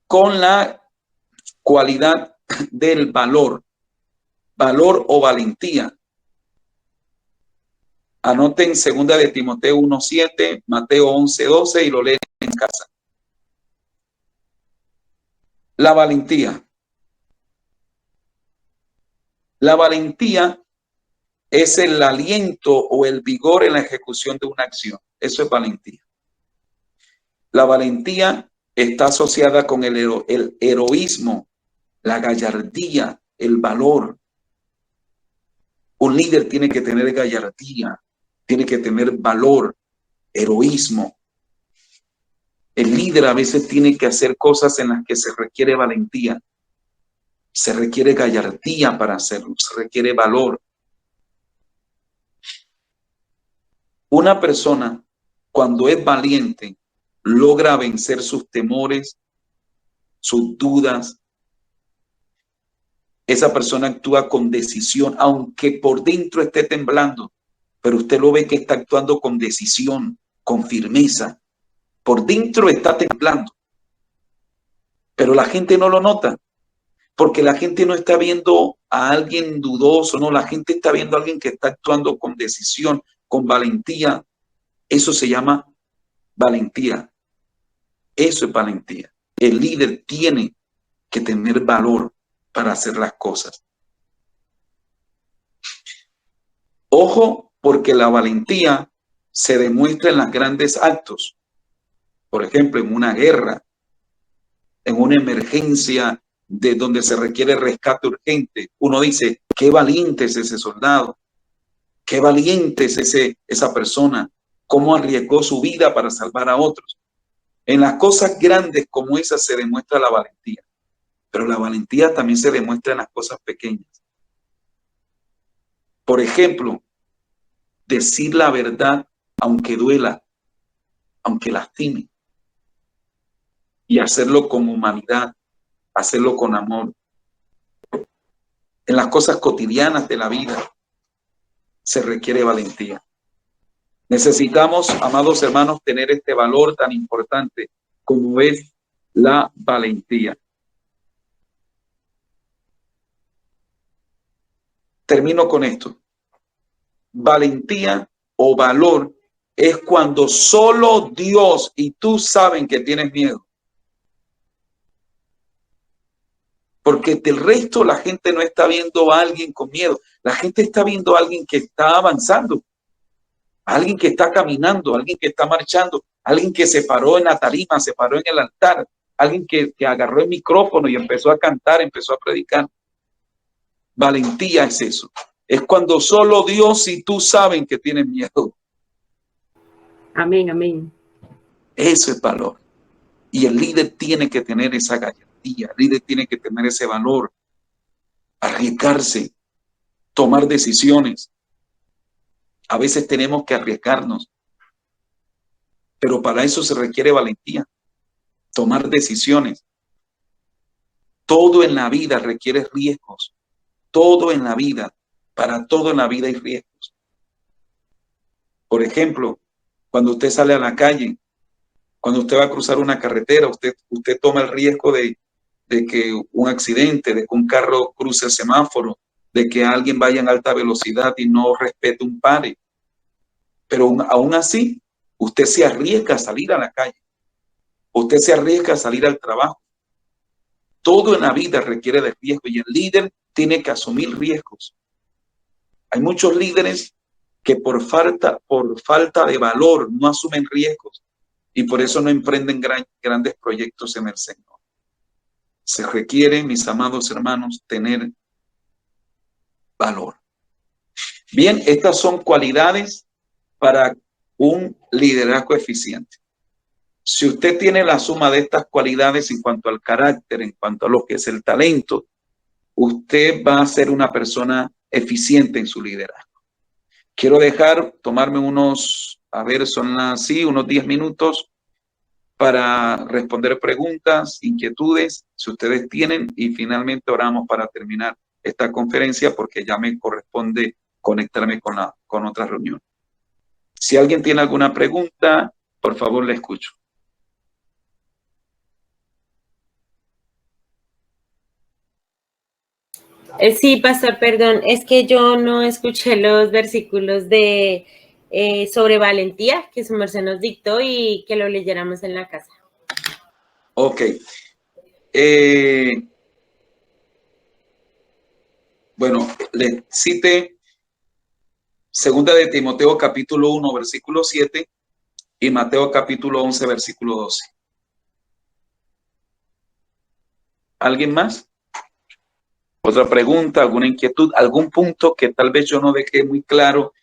con la cualidad del valor o valentía. Anoten 2 de Timoteo 1:7, Mateo 11:12 y lo leen en casa. La valentía. La valentía es el aliento o el vigor en la ejecución de una acción. Eso es valentía. La valentía está asociada con el heroísmo, la gallardía, el valor. Un líder tiene que tener gallardía, tiene que tener valor, heroísmo. El líder a veces tiene que hacer cosas en las que se requiere valentía, se requiere gallardía para hacerlo, se requiere valor. Una persona, cuando es valiente, logra vencer sus temores, sus dudas. Esa persona actúa con decisión, aunque por dentro esté temblando, pero usted lo ve que está actuando con decisión, con firmeza. Por dentro está temblando. pero la gente no lo nota, porque la gente no está viendo a alguien dudoso, no, la gente está viendo a alguien que está actuando con decisión, con valentía. Eso se llama valentía. Eso es valentía. El líder tiene que tener valor para hacer las cosas. Ojo, porque la valentía se demuestra en los grandes actos. Por ejemplo, en una guerra, en una emergencia de donde se requiere rescate urgente. Uno dice, qué valiente es ese soldado, qué valiente es esa persona, cómo arriesgó su vida para salvar a otros. En las cosas grandes como esas se demuestra la valentía, pero la valentía también se demuestra en las cosas pequeñas. Por ejemplo, decir la verdad aunque duela, aunque lastime, y hacerlo con humanidad, hacerlo con amor. En las cosas cotidianas de la vida se requiere valentía. Necesitamos, amados hermanos, tener este valor tan importante como es la valentía. Termino con esto. Valentía o valor es cuando solo Dios y tú saben que tienes miedo. Porque del resto la gente no está viendo a alguien con miedo. La gente está viendo a alguien que está avanzando, a alguien que está caminando, a alguien que está marchando, a alguien que se paró en la tarima, se paró en el altar, alguien que agarró el micrófono y empezó a cantar, empezó a predicar. Valentía es eso. Es cuando solo Dios y tú saben que tienes miedo. Amén, amén. Eso es valor. Y el líder tiene que tener esa gallardía, el líder tiene que tener ese valor, arriesgarse, tomar decisiones. A veces tenemos que arriesgarnos, pero para eso se requiere valentía, tomar decisiones. Todo en la vida requiere riesgos, todo en la vida, para todo en la vida hay riesgos. Por ejemplo, cuando usted sale a la calle, cuando usted va a cruzar una carretera, usted toma el riesgo de que un accidente, de que un carro cruce el semáforo, de que alguien vaya en alta velocidad y no respete un pare. Pero aún así, usted se arriesga a salir a la calle. Usted se arriesga a salir al trabajo. Todo en la vida requiere de riesgo y el líder tiene que asumir riesgos. Hay muchos líderes que por falta de valor no asumen riesgos y por eso no emprenden grandes proyectos en el Señor. Se requiere, mis amados hermanos, tener valor. Bien, estas son cualidades para un liderazgo eficiente. Si usted tiene la suma de estas cualidades en cuanto al carácter, en cuanto a lo que es el talento, usted va a ser una persona eficiente en su liderazgo. Quiero tomarme unos 10 minutos para responder preguntas, inquietudes, si ustedes tienen, y finalmente oramos para terminar esta conferencia porque ya me corresponde conectarme con otra reunión. Si alguien tiene alguna pregunta, por favor, le escucho. Sí, pastor, perdón, es que yo no escuché los versículos de sobre valentía que su merced nos dictó y que lo leyéramos en la casa. Ok. Bueno, le cite 2 de Timoteo capítulo 1, versículo 7 y Mateo capítulo 11, versículo 12. ¿Alguien más? ¿Otra pregunta, alguna inquietud, algún punto que tal vez yo no dejé muy claro?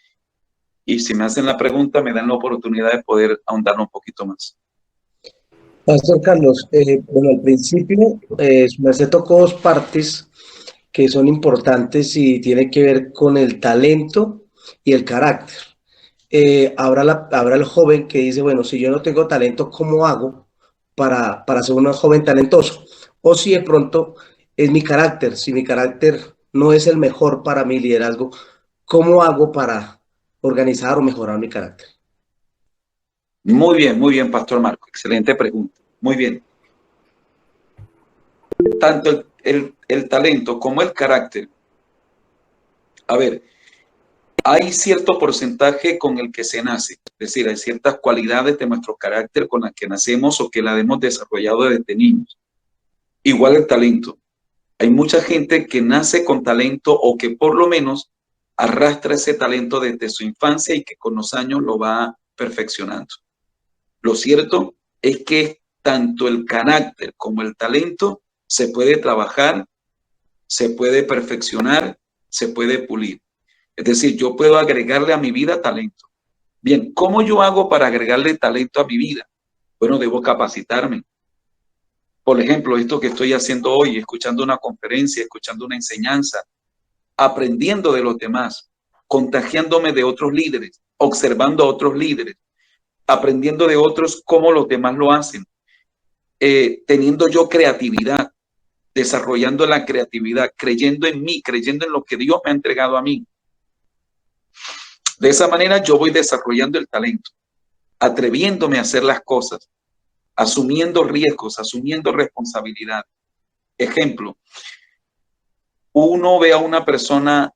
Y si me hacen la pregunta, me dan la oportunidad de poder ahondar un poquito más. Pastor Carlos, bueno, al principio se tocó dos partes que son importantes y tiene que ver con el talento y el carácter. Habrá el joven que dice, bueno, si yo no tengo talento, ¿cómo hago para ser un joven talentoso? O si de pronto es mi carácter, si mi carácter no es el mejor para mi liderazgo, ¿cómo hago para organizar o mejorar mi carácter? Muy bien, Pastor Marco. Excelente pregunta. Muy bien. tanto el talento como el carácter. A ver, hay cierto porcentaje con el que se nace, es decir, hay ciertas cualidades de nuestro carácter con las que nacemos o que la hemos desarrollado desde niños. Igual el talento. Hay mucha gente que nace con talento o que por lo menos arrastra ese talento desde su infancia y que con los años lo va perfeccionando. Lo cierto es que tanto el carácter como el talento se puede trabajar, se puede perfeccionar, se puede pulir. Es decir, yo puedo agregarle a mi vida talento. Bien, ¿cómo yo hago para agregarle talento a mi vida? Bueno, debo capacitarme. Por ejemplo, esto que estoy haciendo hoy, escuchando una conferencia, escuchando una enseñanza, aprendiendo de los demás, contagiándome de otros líderes, observando a otros líderes, aprendiendo de otros cómo los demás lo hacen, teniendo yo creatividad, desarrollando la creatividad, creyendo en mí, creyendo en lo que Dios me ha entregado a mí. De esa manera yo voy desarrollando el talento, atreviéndome a hacer las cosas, asumiendo riesgos, asumiendo responsabilidad. Ejemplo, uno ve a una persona,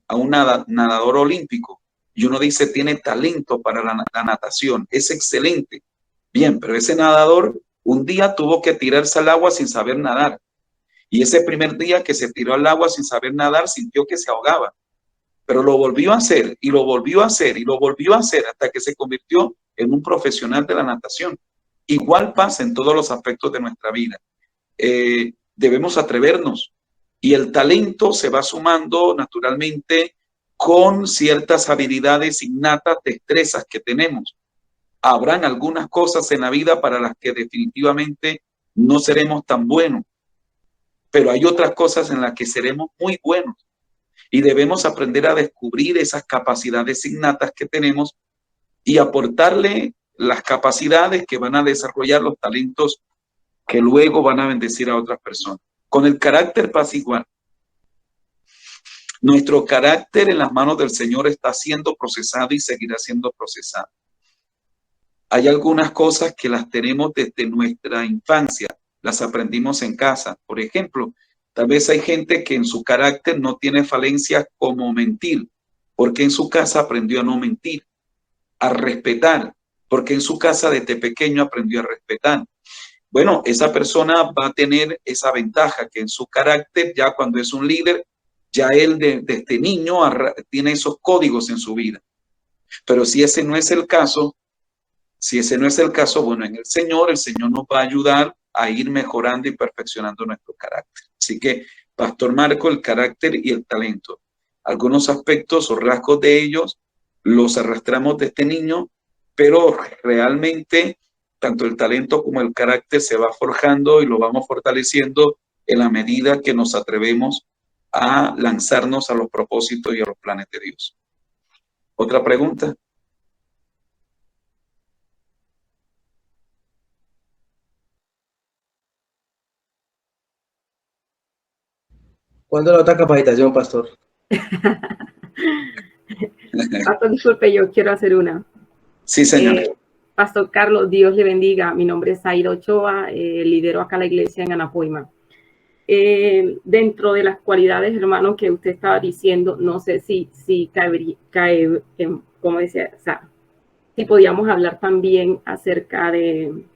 a un nadador olímpico, y uno dice, tiene talento para la natación, es excelente. Bien, pero ese nadador un día tuvo que tirarse al agua sin saber nadar. Y ese primer día que se tiró al agua sin saber nadar, sintió que se ahogaba. Pero lo volvió a hacer, y lo volvió a hacer, y lo volvió a hacer, hasta que se convirtió en un profesional de la natación. Igual pasa en todos los aspectos de nuestra vida. Debemos atrevernos, y el talento se va sumando naturalmente con ciertas habilidades innatas, destrezas que tenemos. Habrán algunas cosas en la vida para las que definitivamente no seremos tan buenos, pero hay otras cosas en las que seremos muy buenos, y debemos aprender a descubrir esas capacidades innatas que tenemos y aportarle las capacidades que van a desarrollar los talentos que luego van a bendecir a otras personas. Con el carácter pasa igual. Nuestro carácter en las manos del Señor está siendo procesado y seguirá siendo procesado. Hay algunas cosas que las tenemos desde nuestra infancia, las aprendimos en casa. Por ejemplo, tal vez hay gente que en su carácter no tiene falencias como mentir, porque en su casa aprendió a no mentir, a respetar, porque en su casa desde pequeño aprendió a respetar. Bueno, esa persona va a tener esa ventaja que en su carácter, ya cuando es un líder, ya él desde niño tiene esos códigos en su vida. Pero si ese no es el caso, bueno, en el Señor nos va a ayudar a ir mejorando y perfeccionando nuestro carácter. Así que, Pastor Marco, el carácter y el talento. Algunos aspectos o rasgos de ellos los arrastramos desde niño, pero realmente tanto el talento como el carácter se va forjando y lo vamos fortaleciendo en la medida que nos atrevemos a lanzarnos a los propósitos y a los planes de Dios. ¿Otra pregunta? ¿Cuándo la otra capacitación, pastor? Pastor, disculpe, yo quiero hacer una. Sí, señor. Pastor Carlos, Dios le bendiga. Mi nombre es Aida Ochoa, lidero acá la iglesia en Anapoima. Dentro de las cualidades, hermano, que usted estaba diciendo, no sé si cae, como decía, o sea, si podíamos hablar también acerca del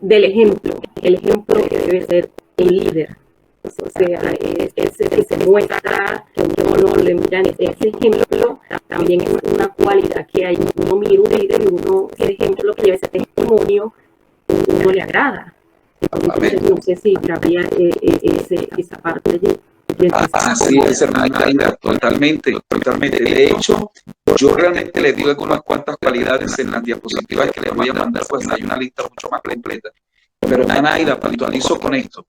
ejemplo, el ejemplo que debe ser el líder. O sea, ese que se muestra, que uno le mira, ese ejemplo también es una cualidad que hay. Uno mira un líder y uno, ese ejemplo que lleva ese testimonio, uno le agrada. Entonces, no sé si cabría esa parte allí. Así es, hermana Aida, totalmente. De hecho, yo realmente le digo algunas cuantas cualidades en las diapositivas que les voy a mandar, pues hay una lista mucho más completa. Pero, hermana Aida, puntualizo con esto.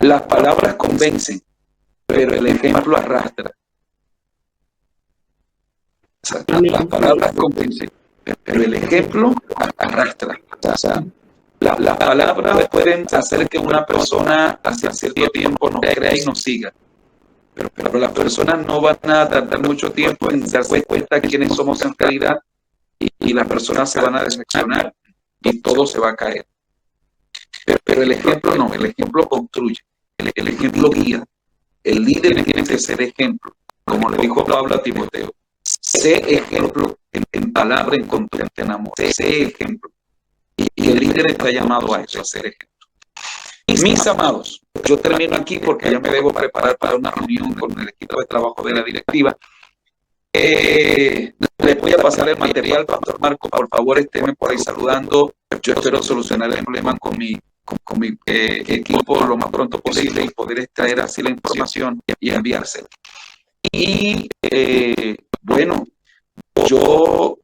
Las palabras convencen, pero el ejemplo arrastra. O sea, las palabras convencen, pero el ejemplo arrastra. O sea, las palabras pueden hacer que una persona hace cierto tiempo nos crea y nos siga. Pero las personas no van a tardar mucho tiempo en darse cuenta de quiénes somos en realidad y las personas se van a decepcionar y todo se va a caer. Pero el ejemplo no, el ejemplo construye, el ejemplo guía. El líder tiene que ser ejemplo, como le dijo Pablo a Timoteo. Sé ejemplo en palabra, en conducta, en amor. Sé ejemplo. Y el líder está llamado a eso, a ser ejemplo. Mis amados, yo termino aquí porque ya me debo preparar para una reunión con el equipo de trabajo de la directiva. Les voy a pasar el material, Pastor Marco, por favor, esténme por ahí saludando. Yo espero solucionar el problema con mi equipo lo más pronto posible y poder extraer así la información y enviársela. Y bueno, yo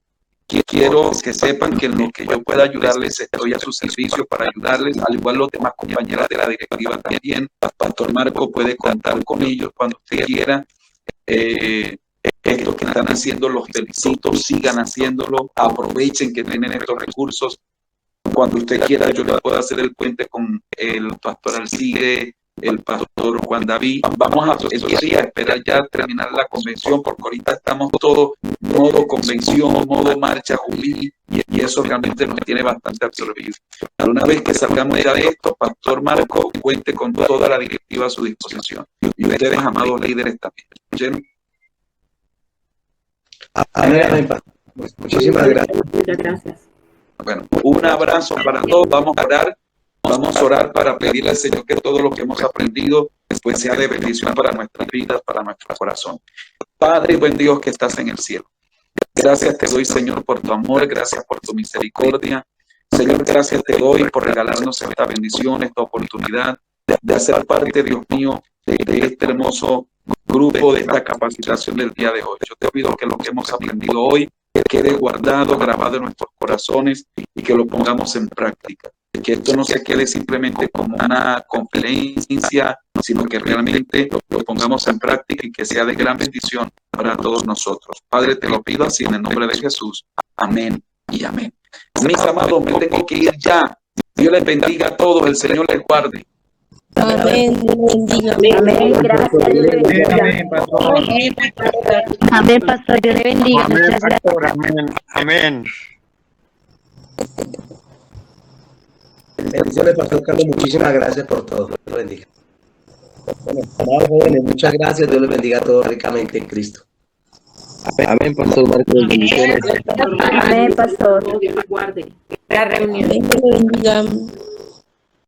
quiero que sepan que en lo que yo pueda ayudarles, estoy a su servicio para ayudarles, al igual los demás compañeras de la directiva también. Pastor Marco puede contar con ellos cuando usted quiera. Esto que están haciendo los felicito, sigan haciéndolo, aprovechen que tienen estos recursos. Cuando usted quiera, yo le puedo hacer el puente con el pastor Alcide, el pastor Juan David. Vamos a esperar ya terminar la convención, porque ahorita estamos todos modo convención, modo marcha, jubilí, y eso realmente nos tiene bastante absorbido. Pero una vez que salgamos ya de esto, Pastor Marco, cuente con toda la directiva a su disposición. Y ustedes, amados líderes, también. ¿Oyeron? Amén. Muchísimas gracias. Muchas gracias. Bueno, un abrazo para todos. Vamos a orar para pedirle al Señor que todo lo que hemos aprendido pues sea de bendición para nuestras vidas, para nuestro corazón. Padre, buen Dios que estás en el cielo. Gracias te doy, Señor, por tu amor. Gracias por tu misericordia. Señor, gracias te doy por regalarnos esta bendición, esta oportunidad de hacer parte, Dios mío, de este hermoso grupo, de esta capacitación del día de hoy. Yo te pido que lo que hemos aprendido hoy quede guardado, grabado en nuestros corazones y que lo pongamos en práctica. Que esto no se quede simplemente como una conferencia, sino que realmente lo pongamos en práctica y que sea de gran bendición para todos nosotros. Padre, te lo pido así en el nombre de Jesús. Amén y amén. Mis amados, me tengo que ir ya. Dios les bendiga a todos. El Señor les guarde. Amén. Amén. Gracias. Dios le bendiga. Amén, pastor. Amén, pastor. Dios le bendiga. Amén, Muchas gracias. pastor. Amén. Amén. Bendiciones, Pastor Carlos. Muchísimas gracias por todo. Dios lo bendiga. Bueno, amados jóvenes, muchas gracias. Dios les bendiga a todos ricamente en Cristo. Amén, Pastor Marco. Bendiciones. Amén, pastor. Dios lo guarde. La reunión. Amén. Que lo bendiga.